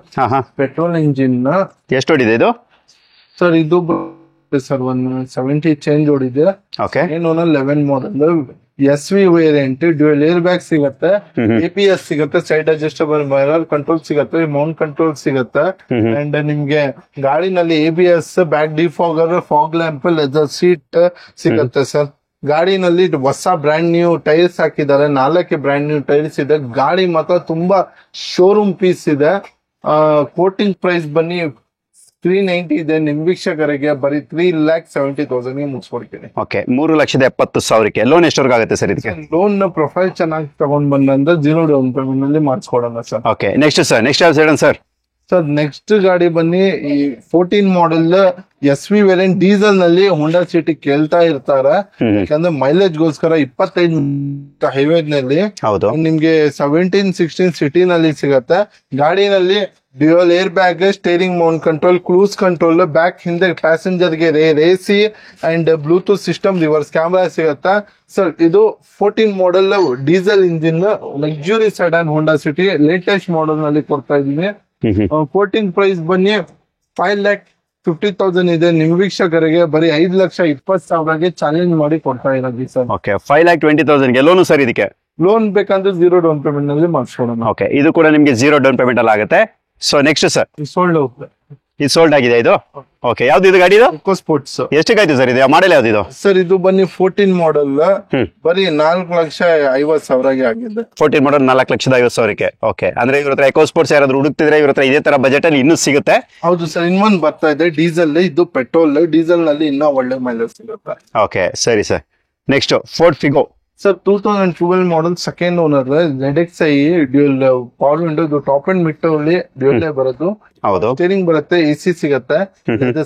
Petrol engine. ಎಷ್ಟು ಓಡಿದೆ ಇದು ಸರ್? ಇದು ಸರ್ 170 ಚೇಂಜ್ ಓಡಿದೆ. ಓಕೆ. ಏನು 11 model SV variant. Dual air bag ಸಿಗತ್ತೆ, ABS ಸಿಗತ್ತೆ, ಸೈಡ್ ಅಡ್ಜಸ್ಟಬಲ್ ಮಿರರ್ ಕಂಟ್ರೋಲ್ ಸಿಗತ್ತೆ, ಮೌಂಟ್ ಕಂಟ್ರೋಲ್ ಸಿಗತ್ತೆ. ಅಂಡ್ ನಿಮ್ಗೆ ಗಾಡಿನಲ್ಲಿ ABS, back defogger, fog lamp, leather seat ಸಿಗತ್ತೆ ಸರ್. ಗಾಡಿನಲ್ಲಿ ಹೊಸ ಬ್ರ್ಯಾಂಡ್ ನ್ಯೂ ಟೈರ್ಸ್ ಹಾಕಿದ್ದಾರೆ. 4 ಬ್ರ್ಯಾಂಡ್ ನ್ಯೂ ಟೈರ್ಸ್ ಇದೆ. ಗಾಡಿ ಮಾತ್ರ ತುಂಬಾ ಶೋರೂಮ್ ಪೀಸ್ ಇದೆ. ಕೋಟಿಂಗ್ ಪ್ರೈಸ್ ಬನ್ನಿ 390 ಇದೆ. ನಿಮ್ ವೀಕ್ಷಕರಿಗೆ ಬರೀ 3,70,000 ಮುಗಿಸ್ಕೊಡ್ತೀನಿ. ಓಕೆ. 3,70,000 ಲೋನ್ ಎಷ್ಟವರೆಗೂ ಆಗುತ್ತೆ ಸರ್ ಇದಕ್ಕೆ? ಲೋನ್ ಪ್ರೊಫೈಲ್ ಚೆನ್ನಾಗಿ ತಗೊಂಡ್ ಬಂದ್ರೆ 0 ಡೌನ್ ಪೇಮೆಂಟ್ ನಲ್ಲಿ ಮಾಡಿಸ್ಕೊಡೋಣ sir. Okay. Next sir, next ಯಾವ ಸೈಡ್ ಸರ್? ಸರ್ ನೆಕ್ಸ್ಟ್ ಗಾಡಿ ಬನ್ನಿ ಈ 14 ಮಾಡಲ್ SV ವೇರಿಯಂಟ್ ಡೀಸೆಲ್ ನಲ್ಲಿ ಹೋಂಡಾ ಸಿಟಿ ಕೇಳ್ತಾ ಇರ್ತಾರೆ. ಯಾಕಂದ್ರೆ ಮೈಲೇಜ್ ಗೋಸ್ಕರ 25 ಹೈವೇಜ್ ನಲ್ಲಿ. ಹೌದು. ನಿಮ್ಗೆ 17-16 ಸಿಟಿ ನಲ್ಲಿ ಸಿಗತ್ತೆ. ಗಾಡಿನಲ್ಲಿ dual air bag, steering mount control, cruise control, back ಹಿಂದೆ ಪ್ಯಾಸೆಂಜರ್ ಗೆ AC and Bluetooth system, reverse camera ಸಿಗತ್ತೆ ಸರ್. ಇದು 14 model diesel engine luxury sedan Honda City latest model ನಲ್ಲಿ ಕೊಡ್ತಾ ಇದೀನಿ. ಕೋಟಿಂಗ್ ಪ್ರೈಸ್ ಬನ್ನಿ 5,50,000 ಇದೆ. ನಿಮ್ ವೀಕ್ಷಕರಿಗೆ ಬರೀ 5,20,000ಗೆ ಚಾಲೆಂಜ್ ಮಾಡಿ ಕೊಡ್ತಾ ಇರೋದು ಸರ್. ಓಕೆ. 5,20,000ಗೆ ಲೋನು ಸರ್ ಇದಕ್ಕೆ? ಲೋನ್ ಬೇಕಂದ್ರೆ 0 ಡೌನ್ ಪೇಮೆಂಟ್ ನಲ್ಲಿ ಮಾಡಿಸ್ಕೊಡೋಣ. ಓಕೆ. ಇದು ಕೂಡ ನಿಮ್ಗೆ 0 ಡೌನ್ ಪೇಮೆಂಟ್ ಅಲ್ಲಿ ಆಗುತ್ತೆ. ಸೊ ನೆಕ್ಸ್ಟ್ ಸರ್, ಸೋಲ್ಡ್ ಹೋಗುತ್ತೆ. ಇದು ಸೋಲ್ಡ್ ಆಗಿದೆ ಇದು. ಓಕೆ. ಯಾವ್ದು ಇದು ಗಾಡಿ? ಇದು ಇಕೋ ಸ್ಪೋರ್ಟ್ಸ್. ಎಷ್ಟಕ್ಕಾಯ್ತು ಸರ್ ಇದು? ಮಾಡೆಲ್ ಯಾವ್ದು ಇದು ಸರ್? ಇದು ಬನ್ನಿ 14 ಮಾಡಲ್ ಬರೀ 4,50,000ಗೆ ಆಗಿದೆ. 14 ಮಾಡಲ್ 4,50,000ಕ್ಕೆ. ಓಕೆ. ಅಂದ್ರೆ ಇವ್ರ ಹತ್ರ ಎಕೋ ಸ್ಪೋರ್ಟ್ಸ್ ಯಾರಾದ್ರೂ ಹುಡುಕ್ತಿದ್ರೆ ಇವ್ರ ಹತ್ರ ಇದೇ ತರ ಬಜೆಟ್ ಅಲ್ಲಿ ಇನ್ನೂ ಸಿಗುತ್ತೆ. ಹೌದು ಸರ್. ಇನ್ನೊಂದು ಬರ್ತಾ ಇದೆ ಡೀಸೆಲ್. ಇದು ಪೆಟ್ರೋಲ್. ಡೀಸೆಲ್ ನಲ್ಲಿ ಇನ್ನೂ ಒಳ್ಳೆ ಮೈಲೇಜ್ ಸಿಗುತ್ತೆ. ಓಕೆ. ಸರಿ sir. Next Ford Figo sir 2012 model second owner ZXi dual power window. Top and mid ಅಲ್ಲಿ ಡ್ಯೂಯಲ್ ಬರೋದು. ಹೌದು. ಸ್ಟೀರಿಂಗ್ ಬರುತ್ತೆ, AC ಸಿಗತ್ತೆ,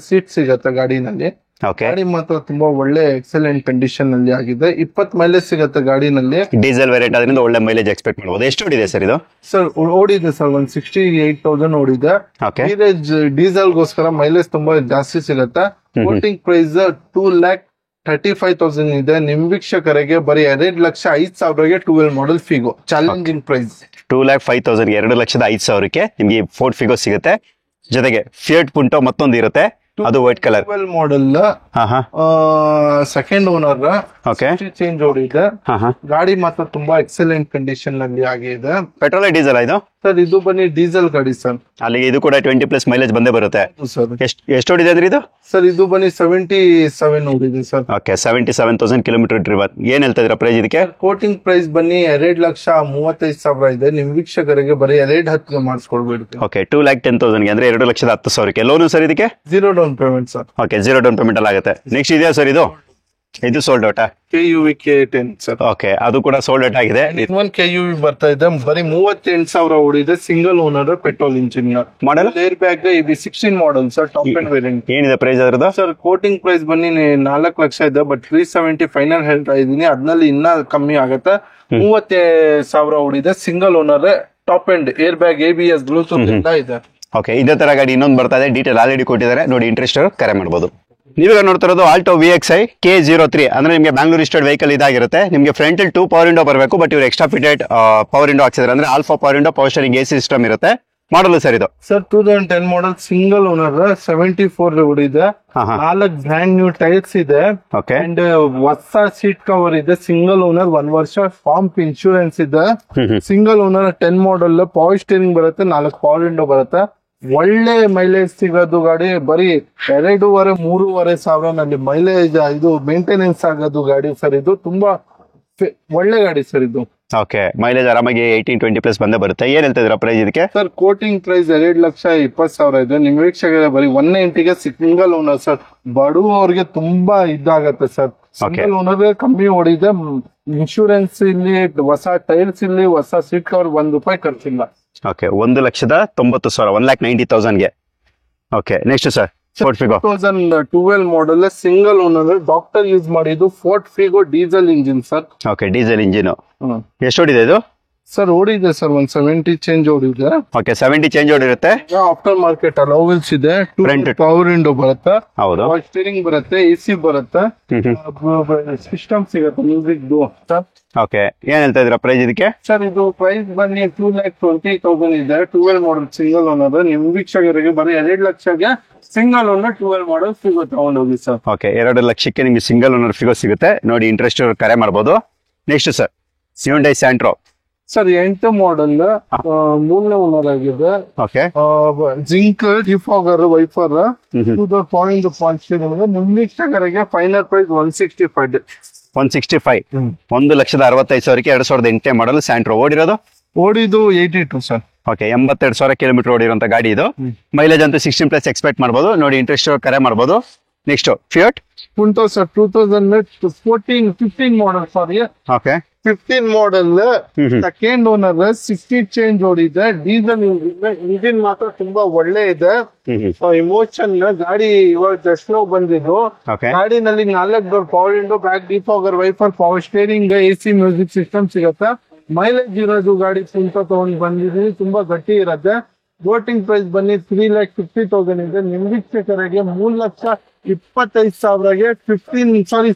ಸೀಟ್ ಸಿಗತ್ತೆ ಗಾಡಿನಲ್ಲಿ. ಗಾಡಿ ಮಾತ್ರ ತುಂಬಾ ಒಳ್ಳೆ ಎಕ್ಸಲೆಂಟ್ ಕಂಡೀಷನ್ ನಲ್ಲಿ ಆಗಿದೆ. 20 ಮೈಲೇಜ್ ಸಿಗತ್ತೆ ಗಾಡಿನಲ್ಲಿ. ಡೀಸೆಲ್ ವೇರಿಯಂಟ್ ಅದರಿಂದ ಒಳ್ಳೆ ಮೈಲೇಜ್ ಎಕ್ಸ್ಪೆಕ್ಟ್ ಮಾಡಬಹುದು. ಎಷ್ಟು ಓಡಿದೆ ಸರ್ ಇದು? ಸರ್ ಓಡಿದೆ ಸರ್ 168,000 ಓಡಿದೆ. ಓಕೆ. ಡೀಸೆಲ್ ಗೋಸ್ಕರ ಮೈಲೇಜ್ ತುಂಬಾ ಜಾಸ್ತಿ ಸಿಗತ್ತೆ. ಕೋಟಿಂಗ್ ಪ್ರೈಸ್ 2,35,000 ಇದೆ. ನಿಮ್ ವೀಕ್ಷಕರಿಗೆ ಬರೀ 2,05,000ಗೆ 12 ಮಾಡಲ್ ಫಿಗೋ ಚಾಲೆಂಜಿಂಗ್ ಪ್ರೈಸ್. 2,05,000 2,05,000ಕ್ಕೆ ನಿಮ್ಗೆ ಫೋರ್ಡ್ ಫಿಗೋ ಸಿಗುತ್ತೆ. ಜೊತೆಗೆ ಫಿಯಟ್ ಪುಂಟೋ ಮತ್ತೊಂದು ಇರುತ್ತೆ, ಅದು white colour model. Second owner. Okay. Change ಓಡಿದೆ. ಗಾಡಿ ಮಾತ್ರ ತುಂಬಾ ಎಕ್ಸಲೆಂಟ್ ಕಂಡೀಷನ್ ನಲ್ಲಿ ಆಗಿದೆ. ಪೆಟ್ರೋಲ್ ಡೀಸೆಲ್ ಇದು ಸರ್? ಇದು ಬನ್ನಿ ಡೀಸೆಲ್ ಗಾಡಿ ಸರ್. ಅಲ್ಲಿಗೆ ಇದು ಕೂಡ 20+ ಮೈಲೇಜ್ ಬಂದೇ ಬರುತ್ತೆ ಸರ್. ಎಷ್ಟು ಓಡಿದೆ ಅಂದ್ರೆ ಇದು? ಸರ್ ಇದು ಬನ್ನಿ 77 ಓಡಿದೆ ಸರ್. ಓಕೆ. 77,000 kilometre driven. ಏನ್ ಹೇಳ್ತಾ ಇದೀರಾ ಪ್ರೈಸ್ ಇದಕ್ಕೆ? ಕೋಟಿಂಗ್ ಪ್ರೈಸ್ ಬನ್ನಿ 2,35,000 ಇದೆ. ನಿಮ್ ವೀಕ್ಷಕರಿಗೆ ಬರೀ 2,10,000 ಮಾಡಿಸ್ಕೊಡ್ಬೇಕು. ಓಕೆ. 2,10,000 ಅಂದ್ರೆ 2,10,000 ಲೋನು ಸರ್ ಇದಕ್ಕೆ? 0 down payment sir. Okay. 0 down payment ಅಲ್ಲಿ ಆಗುತ್ತೆ. ನೆಕ್ಸ್ಟ್ ಇದೆಯಾ ಸರ್ ಇದು? ಇದು sold out. KUV K10 sir. Okay. ಅದು ಕೂಡ ಸೋಲ್ಡ್ ಔಟ್ ಆಗಿದೆ. ಇನ್ನೊಂದು KUV ಬರ್ತಾ ಇದೆ ಬರೀ 38,000 ಓಡಿದೆ. Single owner petrol engine model. Air bag. ಇದು 16 model sir. Top and variant. ಏನಿದೆ ಪ್ರೈಸ್ ಅದ್ರದ್ದು? ಸರ್ ಕೋಟಿಂಗ್ ಪ್ರೈಸ್ ಬನ್ನಿ 4 ಲಕ್ಷ ಇದೆ. ಬಟ್ 370 ಫೈನಲ್ ಹೇಳ್ತಾ ಇದೀನಿ. ಅದ್ರಲ್ಲಿ ಇನ್ನ ಕಮ್ಮಿ ಆಗುತ್ತೆ. 30,000 ಓಡಿದೆ. Single owner. Top and air bag, ABS, Bluetooth ಎಲ್ಲ ಇದೆ. ಓಕೆ. ಇದೇ ತರ ಗಾಡಿ ಇನ್ನೊಂದು ಬರ್ತಾ ಇದೆ. ಡೀಟೇಲ್ ಆಲ್ರೆಡಿ ಕೊಟ್ಟಿದ್ದಾರೆ ನೋಡಿ. ಇಂಟ್ರೆಸ್ಟ್ ಕರೆ ಮಾಡಬಹುದು. ನೀವೀಗ ನೋಡ್ತಾ ಇರೋದು ಆಲ್ಟೋ VXi K03 ಅಂದ್ರೆ ನಿಮಗೆ ಬ್ಯಾಂಗ್ಳೂರ್ ರಿಜಿಸ್ಟರ್ಡ್ ವೆಹಿಕಲ್ ಇದಾಗಿರುತ್ತೆ. ನಿಮಗೆ ಫ್ರಂಟ್ ಅಲ್ಲಿ 2 ಪವರ್ ವಿಂಡೋ ಬರಬೇಕು. ಬಟ್ ಇವರು ಎಕ್ಸ್ಟ್ರಾ ಫಿಟೆಡ್ ಪವರ್ ವಿಂಡೋ ಹಾಕ್ಸಿದ್ರೆ ಅಂದ್ರೆ alpha power window, power steering, AC system ಇರುತ್ತೆ. ಮಾಡಲು ಸರ್ ಇದು? ಸರ್ 2010 ಮಾಡಲ್ ಸಿಂಗಲ್ ಓನರ್ 74 ಓಡಿದೆ. 4 ಬ್ರ್ಯಾಂಡ್ ನ್ಯೂ ಟೈರ್ಸ್ ಇದೆ. ಓಕೆ. ಅಂಡ್ ಹೊಸ ಸೀಟ್ ಕವರ್ ಇದೆ. ಸಿಂಗಲ್ ಓನರ್ 1 ವರ್ಷ ಫಾರ್ಮ್ ಇನ್ಶೂರೆನ್ಸ್ ಇದೆ. ಸಿಂಗಲ್ ಓನರ್ 10 ಮಾಡಲ್. ಪವರ್ ಸ್ಟೇರಿಂಗ್ ಬರುತ್ತೆ, 4 ಪವರ್ ವಿಂಡೋ ಬರುತ್ತೆ. ಒಳ್ಳೆ ಮೈಲೇಜ್ ಸಿಗೋದು ಗಾಡಿ. ಬರೀ 2,500-3,500 ಸಾವಿರನಲ್ಲಿ ಮೈಲೇಜ್. ಇದು ಮೇಂಟೆನೆನ್ಸ್ ಆಗೋದು ಗಾಡಿ ಸರ್. ಇದು ತುಂಬಾ ಒಳ್ಳೆ ಗಾಡಿ ಸರ್ ಇದು. ಓಕೆ. ಮೈಲೇಜ್ ಆರಾಮಾಗಿ 18-20+ ಬಂದೇ ಬರುತ್ತೆ. ಏನ್ ಹೇಳ್ತಾ ಇದೀರಾ ಪ್ರೈಸ್ ಇದಕ್ಕೆ? ಸರ್ ಕೋಟಿಂಗ್ ಪ್ರೈಸ್ 2,20,000 ಇದೆ. ನಿಮ್ ವೀಕ್ಷಕರಿಗೆ ಬರೀ 190ಗೆ ಸಿಂಗಲ್ ಓನರ್ ಸರ್. ಬಡವರಿಗೆ ತುಂಬಾ ಇದಾಗತ್ತೆ ಸರ್. ಸಿಂಗಲ್ ಓನರ್ ಕಮ್ಮಿ ಓಡಿದೆ. ಇನ್ಶೂರೆನ್ಸ್ ಇಲ್ಲಿ, ಹೊಸ ಟೈರ್ಸ್ ಇಲ್ಲಿ, ಹೊಸ ಸೀಟ್ ಕವರ್, ₹1 ಖರ್ಚಿಲ್ಲ. ಓಕೆ, 1,90,000, 1,90,000ಗೆ. Okay, next sir Ford Figo 2012 model single owner, doctor use ಮಾಡಿದ್ದು Ford Figo diesel engine sir. Okay, diesel engine. ಎಷ್ಟು ಓಡಿದೆ ಇದು ಸರ್? ಓಡಿದೆ ಸರ್, 170 ಚೇಂಜ್ ಓಡಿದೆ. ಓಕೆ, 70 ಚೇಂಜ್ ಓಡಿರುತ್ತೆ. ಆಫ್ಟರ್ ಮಾರ್ಕೆಟ್ ಅಲೋವೆಲ್ಸ್ ಇದೆ. Front. ಪವರ್ ವಿಂಡೋ ಬರುತ್ತೆ, ಹೌದು. ಸ್ಟೀರಿಂಗ್ ಬರುತ್ತೆ, AC ಬರುತ್ತೆ, ಸಿಸ್ಟಮ್ ಸಿಗುತ್ತೆ ಮ್ಯೂಸಿಕ್ ಸರ್. ಓಕೆ, ಏನ್ ಹೇಳ್ತಾ ಇದ್ರ ಪ್ರೈಸ್ ಇದಕ್ಕೆ? ಸರ್ ಇದು ಪ್ರೈಸ್ ಬನ್ನಿ 2,20,000 ಇದೆ. 12 ಮಾಡಲ್ ಸಿಂಗಲ್ ಓನರ್. ನಿಮ್ ವೀಕ್ಷಕರಿಗೆ ಬರೀ 2 ಲಕ್ಷಗೆ ಸಿಂಗಲ್ ಓನರ್ 12 ಮಾಡಲ್ ಫಿಗೋ ತಗೊಂಡೋಗಿ ಸರ್. ಓಕೆ, 2 ಲಕ್ಷಕ್ಕೆ ನಿಮ್ಗೆ ಸಿಂಗಲ್ ಓನರ್ ಫಿಗೋ ಸಿಗುತ್ತೆ ನೋಡಿ. ಇಂಟ್ರೆಸ್ಟ್ ಕರೆ ಮಾಡಬಹುದು. Next sir Hyundai Santro. Sir 8 ಮಾಡಲ್, 3ನೇ ಓನರ್ ಆಗಿದೆ. ಓಕೆ, ಜಿಂಕ್ ಡಿಫಾಗರ್ ವೈಫರ್ 2.5 ನಿಮ್ ವೀಕ್ಷಕರಿಗೆ ಫೈನಲ್ ಪ್ರೈಸ್ 165. 165, 1,65,000ಕ್ಕೆ 2008 ಮಾಡಲ್ ಸ್ಯಾಂಟ್ರೋ. ಓಡಿರೋದು ಓಡಿದು 82 ಸರ್. ಓಕೆ, 82,000 ಕಿಲೋಮೀಟರ್ ಓಡಿರೋಂಥ ಗಾಡಿ ಇದು. ಮೈಲೇಜ್ ಅಂತೂ 16+ ಎಕ್ಸ್ಪೆಕ್ಟ್ ಮಾಡಬಹುದು ನೋಡಿ. ಇಂಟ್ರೆಸ್ಟ್ ಕರೆ ಮಾಡಬಹುದು. Next Fiat Punto sir 2015 model. Sorry, okay, 15 model, second owner, 60 change ಓಡಿದೆ. ಡೀಸೆಲ್ ಇಂಜಿನ್ ಮಾತ್ರ ತುಂಬಾ ಒಳ್ಳೆ ಇದೆ. ಇಮೋಷನ್ ಗಾಡಿ ಇವಾಗ ಜಸ್ಟ್ ಬಂದಿದ್ದು. ಓಕೆ, ಗಾಡಿನಲ್ಲಿ 4 door power window, back defogger wiper, power steering, AC music system ಸಿಗುತ್ತೆ. ಮೈಲೇಜ್ ಇರೋದು ಗಾಡಿ ಪುಂಟೋ ತಗೊಂಡು ಬಂದಿದ್ದೀನಿ, ತುಂಬಾ ಗಟ್ಟಿ ಇರುತ್ತೆ. ವೋಟಿಂಗ್ ಪ್ರೈಸ್ ಬನ್ನಿ 3,50,000 ಇದೆ. ನಿಮ್ ವೀಕ್ಷಕರಿಗೆ 3,25,000ಗೆ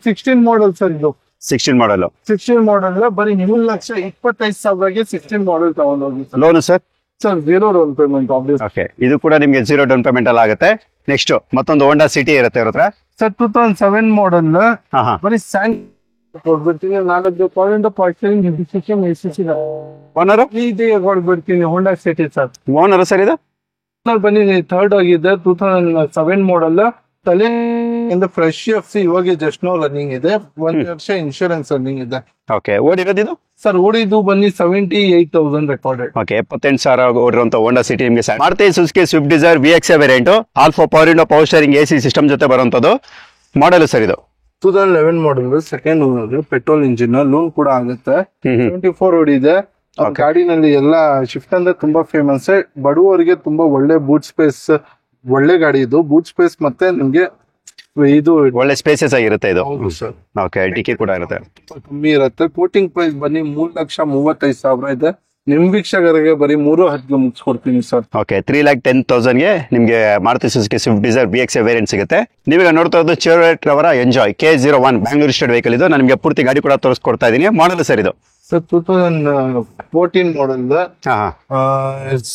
16 ಮಾಡಲ್ ಸರ್. ಇದು 16 ಮಾಡಲ್. 16 ಮಾಡಲ್ ಬರೀ 3,25,000ಗೆ 16 ಮಾಡಲ್ ತಗೊಂಡೋಗಿ. Loan sir? Sir 0 down payment obvious. Okay, ಇದು ಕೂಡ ನಿಮ್ಗೆ 0 ಡೌನ್ ಪೇಮೆಂಟ್ ಅಲ್ಲಿ ಆಗುತ್ತೆ. ನೆಕ್ಸ್ಟ್ ಮತ್ತೊಂದು ಹೋಂಡಾ ಸಿಟಿ ಇರುತ್ತೆ ಇವ್ರ ಹತ್ರ. ಸರ್ 2007 ಮಾಡಲ್, ಬರೀ ಸ್ಯಾಂಗ್ ಕೊಡ್ಬಿಡ್ತೀನಿ. 4 ಪಾಯಿಂಟ್ ಪಾಸ್ಟಿಂಗ್ ಸಿಸ್ಟಮ್ ACC ಓನರ್ ಇದೆ ಕೊಡ್ಬಿಡ್ತೀನಿ. Honda City sir. Owner sir ಇದು ಬನ್ನಿ 3rd ಆಗಿದೆ. 2007 ಮಾಡಲ್, ತಲೆ ಫ್ರೆಶ್ FC ಇವಾಗ ಜಸ್ಟ್ ನೋ ರನ್ನಿಂಗ್ ಇದೆ. 1 ವರ್ಷ ಇನ್ಶೂರೆನ್ಸ್ ರನ್ನಿಂಗ್ ಇದೆ. ಓಕೆ, ಓಡಿರೋದು ಇದು ಸರ್? ಓಡಿದ್ದು ಬನ್ನಿ 78,000 ರೆಕಾರ್ಡೆಡ್. ಓಕೆ, 78,000 ಓಡಿರುವಂತ ಹೋಂಡಾ ಸಿಟಿ ನಿಮಗೆ. Maruti Suzuki Swift Dzire VXA variant, all four power window, power steering, AC system ಜೊತೆ ಬರುವಂತದ್ದು ಮಾಡಲ್ ಸರ್ ಇದು. 2011 model, second owner, petrol engine, loan ಕೂಡ ಆಗುತ್ತೆ. 74 ಓಡಿದೆ. ಗಾಡಿನಲ್ಲಿ ಎಲ್ಲ ಶಿಫ್ಟ್ ಅಂದ್ರೆ ತುಂಬಾ ಫೇಮಸ್. ಬಡವರಿಗೆ ತುಂಬಾ ಒಳ್ಳೆ ಬೂಟ್ ಸ್ಪೇಸ್, ಒಳ್ಳೆ ಗಾಡಿ ಇದು. ಬೂಟ್ ಸ್ಪೇಸ್ ಮತ್ತೆ ನಿಮ್ಗೆ ಇದು ಒಳ್ಳೆ ಸ್ಪೇಸಸ್ ಆಗಿರುತ್ತೆ ಇದು. ಸರ್. ಓಕೆ, ಡಿಕ್ಕಿ ಕೂಡ ಇರುತ್ತೆ. ಕಮ್ಮಿ ಇರುತ್ತೆ. ಕೋಟಿಂಗ್ ಪ್ರೈಸ್ ಬನ್ನಿ 3,35,000 ಇದೆ. ನಿಮ್ ವೀಕ್ಷಕರಿಗೆ ಬರೀ 3,10 ಮುಗಿಸ್ಕೊಡ್ತೀನಿ ಸರ್. ಓಕೆ, 3,10,000ಗೆ ನಿಮ್ಗೆ Maruti Suzuki Swift Dzire VXA variant ಸಿಗುತ್ತೆ. ನೀವೀಗ ನೋಡ್ತಾ ಇರೋದು ಚೆವ್ರೋಲೆಟ್ ಅವರ enjoy K01 Bangalore registered vehicle ಇದು. ನಾನು ನಿಮಗೆ ಪೂರ್ತಿ ಗಾಡಿ ಕೂಡ ತೋರಿಸ್ಕೊಡ್ತಾ ಇದ್ದೀನಿ. ಮಾಡಲ್ ಸರ್ ಇದು ಸರ್ 2014 ಮಾಡಲ್,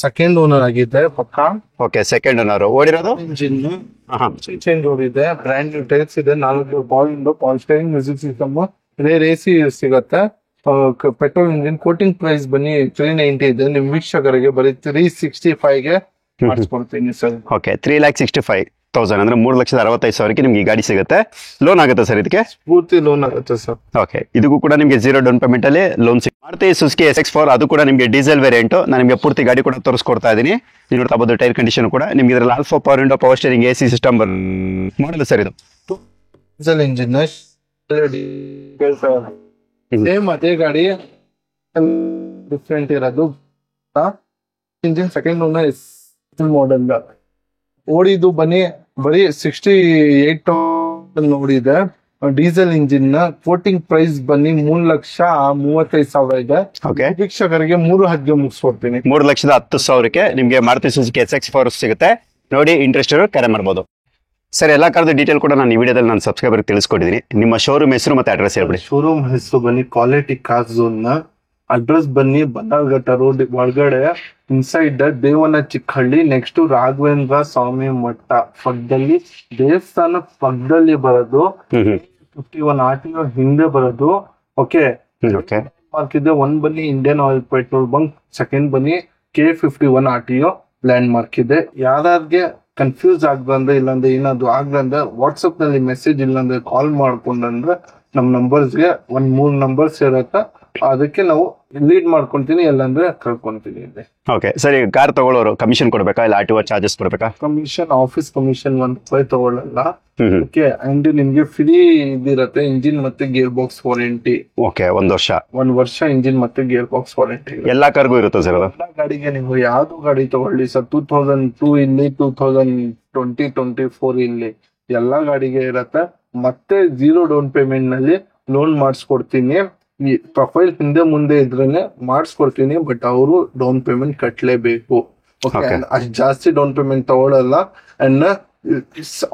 ಸೆಕೆಂಡ್ ಓನರ್ ಆಗಿದೆ ಪಕ್ಕ. Okay, second owner. ಓಡಿರೋದು ಇಂಜಿನ್ ಚೇಂಜ್ ಓಡಿದೆ. ಬ್ರ್ಯಾಂಡ್ ನ್ಯೂ ಟೈರ್ಸ್ ಇದೆ. 4 power window, power steering, music system, rear AC ಸಿಗುತ್ತೆ. Petrol engine. ಕೋಟಿಂಗ್ ಪ್ರೈಸ್ ಬನ್ನಿ 390 ಇದೆ. ನಿಮ್ ವೀಕ್ಷಕರಿಗೆ ಬರೀ 365ಗೆ ಮಾಡಿಸ್ಕೊಡ್ತೀನಿ ಸರ್. ಓಕೆ, 3,65,000 ಅಂದ್ರೆ 3,65,000ಕ್ಕೆ ನಿಮ್ಗೆ ಈ ಗಾಡಿ ಸಿಗುತ್ತೆ. ಲೋನ್ ಆಗುತ್ತೆ ಸರ್ ಇದಕ್ಕೆ? ಪೂರ್ತಿ ಲೋನ್ ಆಗುತ್ತೆ ಸರ್. ಓಕೆ, ಇದಕ್ಕೂ ಕೂಡ ನಿಮಗೆ 0 ಡೌನ್ ಪೇಮೆಂಟ್ ಅಲ್ಲಿ ಲೋನ್ ಸಿಗುತ್ತೆ. ಮಾರುತಿ ಸುಜುಕಿ SX4 ಅದು ಕೂಡ ನಿಮಗೆ ಡೀಸೆಲ್ ವೇರಿಯಂಟ್. ನಾನು ನಿಮಗೆ ಪೂರ್ತಿ ಗಾಡಿ ಕೂಡ ತೋರಿಸ್ಕೊಡ್ತಾ ಇದ್ದೀನಿ. ನೀವು ನೋಡ್ತಾ ಬಹುದು ಟೈರ್ ಕಂಡೀಷನ್ ಕೂಡ ನಿಮ್ಗೆ ಇದರಲ್ಲಿ all four power window, power steering, AC system model sir ಇದು. ಡೀಸೆಲ್ ಇಂಜಿನ್, ಸೇಮ್ ಅದೇ ಗಾಡಿ, ಡಿಫ್ರೆಂಟ್ ಇರೋದು. Engine second owner model. ಓಡಿದ್ದು ಬನ್ನಿ ಬರೀ 68,000 ಓಡಿದೆ. Diesel engine. ಕೋಟಿಂಗ್ ಪ್ರೈಸ್ ಬನ್ನಿ 3,35,000 ಇದೆ. ಓಕೆ, ವೀಕ್ಷಕರಿಗೆ 3,10 ಮುಗಿಸ್ಕೊಡ್ತೀನಿ. 3,10,000ಕ್ಕೆ ನಿಮ್ಗೆ ಮಾರುತಿ ಸುಜುಕಿ SX4 ಸಿಗುತ್ತೆ ನೋಡಿ. ಇಂಟ್ರೆಸ್ಟ್ ಕರೆ ಮಾಡಬಹುದು ಸರ್. ಎಲ್ಲಾ ಕಾರದ ಡೀಟೇಲ್ ಕೂಡ ನಾನು ಈ ವಿಡಿಯೋದಲ್ಲಿ ನಾನು ಸಬ್ಸ್ಕ್ರೈಬರ್ ತಿಳಿಸ್ಕೊಟ್ಟಿದ್ದೀನಿ. ನಿಮ್ಮ ಶೋರೂಮ್ ಹೆಸರು ಮತ್ತೆ ಅಡ್ರೆಸ್ ಹೇಳ್ಬಿಡಿ. ಶೋರೂಮ್ ಹೆಸರು ಬನ್ನಿ ಕ್ವಾಲಿಟಿ ಕಾರ್ ಝೋನ್. ಅಡ್ರೆಸ್ ಬನ್ನಿ ಬನ್ನರ್ಘಟ್ಟ ರೋಡ್ ಒಳಗಡೆ, ಇನ್ಸೈಡ್ ದೇವನ ಚಿಕ್ಕಹಳ್ಳಿ, ನೆಕ್ಸ್ಟ್ ರಾಘವೇಂದ್ರ ಸ್ವಾಮಿ ಮಠ ಪಕ್ಕದಲ್ಲಿ, ದೇವಸ್ಥಾನ ಪಕ್ಕದಲ್ಲಿ ಬರೋದು. 51 RTO ಹಿಂದೆ ಬರೋದು. ಓಕೆ, ಮಾರ್ಕ್ ಇದೆ. 1 ಬನ್ನಿ Indian oil petrol bunk, second ಬನ್ನಿ K51 RTO ಲ್ಯಾಂಡ್ ಮಾರ್ಕ್ ಇದೆ. ಯಾರ್ಯಾರಿಗೆ ಕನ್ಫ್ಯೂಸ್ ಆಗ್ದಂದ್ರೆ, ಇಲ್ಲಾಂದ್ರೆ ಏನಾದ್ರು ಆಗ್ದಂದ್ರೆ ವಾಟ್ಸಪ್ ನಲ್ಲಿ ಮೆಸೇಜ್, ಇಲ್ಲಾಂದ್ರೆ ಕಾಲ್ ಮಾಡ್ಕೊಂಡ್ರೆ ನಮ್ ನಂಬರ್ಸ್ಗೆ 3 ನಂಬರ್ಸ್ ಇರತ್ತೆ. ಅದಕ್ಕೆ ನಾವು ಲೀಡ್ ಮಾಡ್ಕೊಂತೀನಿ, ಇಲ್ಲಾಂದ್ರೆ ಕಳ್ಕೊಂತೀನಿ. ಓಕೆ ಸರಿ, ಕಾರ್ ತಗೊಳ್ಳೋರು ಕಮಿಷನ್ ಕೊಡ್ಬೇಕಾ ಇಲ್ಲ RTO ಚಾರ್ಜಸ್ ಕೊಡ್ಬೇಕಾ? ಕಮಿಷನ್, ಆಫೀಸ್ ಕಮಿಷನ್ 1 ರೂಪಾಯಿ ತಗೊಳ್ಳಲ್ಲ. ಹ್ಮ್. ಓಕೆ, ಅಂಡ್ ನಿಮ್ಗೆ ಫ್ರೀ ಇದಿರತ್ತೆ ಇಂಜಿನ್ ಮತ್ತೆ ಗೇರ್ ಬಾಕ್ಸ್ ವಾರಂಟಿ. ಓಕೆ, 1 ವರ್ಷ. 1 ವರ್ಷ ಇಂಜಿನ್ ಮತ್ತೆ ಗೇರ್ ಬಾಕ್ಸ್ ವಾರಂಟಿ ಎಲ್ಲಾ ಕಾರ್ಗೂ ಇರುತ್ತೆ ಸರ್ ಅದು? ಎಲ್ಲ ಗಾಡಿಗೆ ನೀವು ಯಾವ್ದು ಗಾಡಿ ತಗೊಳ್ಳಿ ಸರ್, 2002 ಇಲ್ಲಿ, 2024 ಇಲ್ಲಿ, ಎಲ್ಲಾ ಗಾಡಿಗೆ ಇರತ್ತೆ. ಮತ್ತೆ 0 ಡೌನ್ ಪೇಮೆಂಟ್ ನಲ್ಲಿ ಲೋನ್ ಮಾಡಿಸ್ಕೊಡ್ತೀನಿ. ಈ ಪ್ರೊಫೈಲ್ ಹಿಂದೆ ಮುಂದೆ ಇದ್ರೇನೆ ಮಾಡಿಸ್ಕೊಡ್ತೀನಿ, ಬಟ್ ಅವರು ಡೌನ್ ಪೇಮೆಂಟ್ ಕಟ್ಲೇಬೇಕು. ಓಕೆ, ಅಷ್ಟು ಜಾಸ್ತಿ ಡೌನ್ ಪೇಮೆಂಟ್ ತಗೊಳ್ಳಲ್ಲ. ಅಂಡ್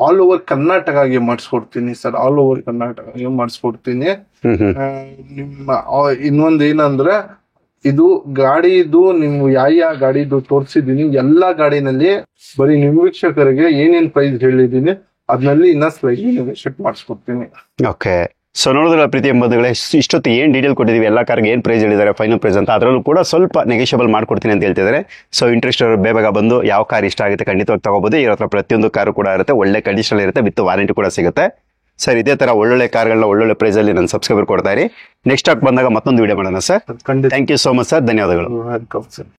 ಆಲ್ ಓವರ್ ಕರ್ನಾಟಕಗೆ ಮಾಡಿಸ್ಕೊಡ್ತೀನಿ ಸರ್, ಆಲ್ ಓವರ್ ಕರ್ನಾಟಕಗೆ ಮಾಡಿಸ್ಕೊಡ್ತೀನಿ. ನಿಮ್ಮ ಇನ್ನೊಂದ್ ಏನಂದ್ರೆ, ಇದು ಗಾಡಿದು ನೀವು ಯಾವ ಗಾಡಿದು ತೋರಿಸಿದೀನಿ, ಎಲ್ಲಾ ಗಾಡಿನಲ್ಲಿ ಬರೀ ನಿಮ್ ವೀಕ್ಷಕರಿಗೆ ಏನೇನ್ ಪ್ರೈಸ್ ಹೇಳಿದೀನಿ ಅದ್ನಲ್ಲಿ ಇನ್ನ ಸ್ಲೈಡ್ ನೆಗೋಷಿಯೇಟ್ ಮಾಡಿಸ್ಕೊಡ್ತೀನಿ. ಓಕೆ, ಸೊ ನೋಡಿದ್ರೆ ಪ್ರೀತಿ ಎಂಬುದುಗಳೇ, ಇಷ್ಟೊತ್ತು ಏನ್ ಡೀಟೇಲ್ ಕೊಟ್ಟಿದೀವಿ, ಎಲ್ಲ ಕಾರ್ಗೆ ಏನ್ ಪ್ರೈಸ್ ಹೇಳಿದ್ದಾರೆ, ಫೈನಲ್ ಪ್ರೈಸ್ ಅಂತ, ಅದರಲ್ಲೂ ಕೂಡ ಸ್ವಲ್ಪ ನೆಗೋಷಿಯಬಲ್ ಮಾಡ್ಕೊಡ್ತೀನಿ ಅಂತ ಹೇಳ್ತಿದ್ದಾರೆ. ಸೊ ಇಂಟ್ರೆಸ್ಟ್ ಅವರು ಬೇಗ ಬಂದು ಯಾವ ಕಾರ್ ಇಷ್ಟ ಆಗುತ್ತೆ ಖಂಡಿತವಾಗಿ ತಗೋಬಹುದು. ಇವ್ರ ಹತ್ರ ಪ್ರತಿಯೊಂದು ಕಾರು ಕೂಡ ಇರುತ್ತೆ, ಒಳ್ಳೆ ಕಂಡೀಷನ್ ಇರುತ್ತೆ, ವಿತ್ ವಾರಂಟಿ ಕೂಡ ಸಿಗುತ್ತೆ. ಸರ್, ಇದೇ ತರ ಒಳ್ಳೊಳ್ಳೆ ಕಾರ್ಗಳನ್ನ ಒಳ್ಳೊಳ್ಳೆ ಪ್ರೈಸ್ ಅಲ್ಲಿ ನನ್ನ ಸಬ್ಸ್ಕ್ರೈಬರ್ ಕೊಡ್ತಾ ಇರಿ. ನೆಕ್ಸ್ಟ್ ಸ್ಟಾಕ್ ಬಂದಾಗ ಮತ್ತೊಂದು ವಿಡಿಯೋ ಮಾಡೋಣ ಸರ್. ಖಂಡಿತ. Thank you so much sir, ಧನ್ಯವಾದಗಳು. Welcome sir.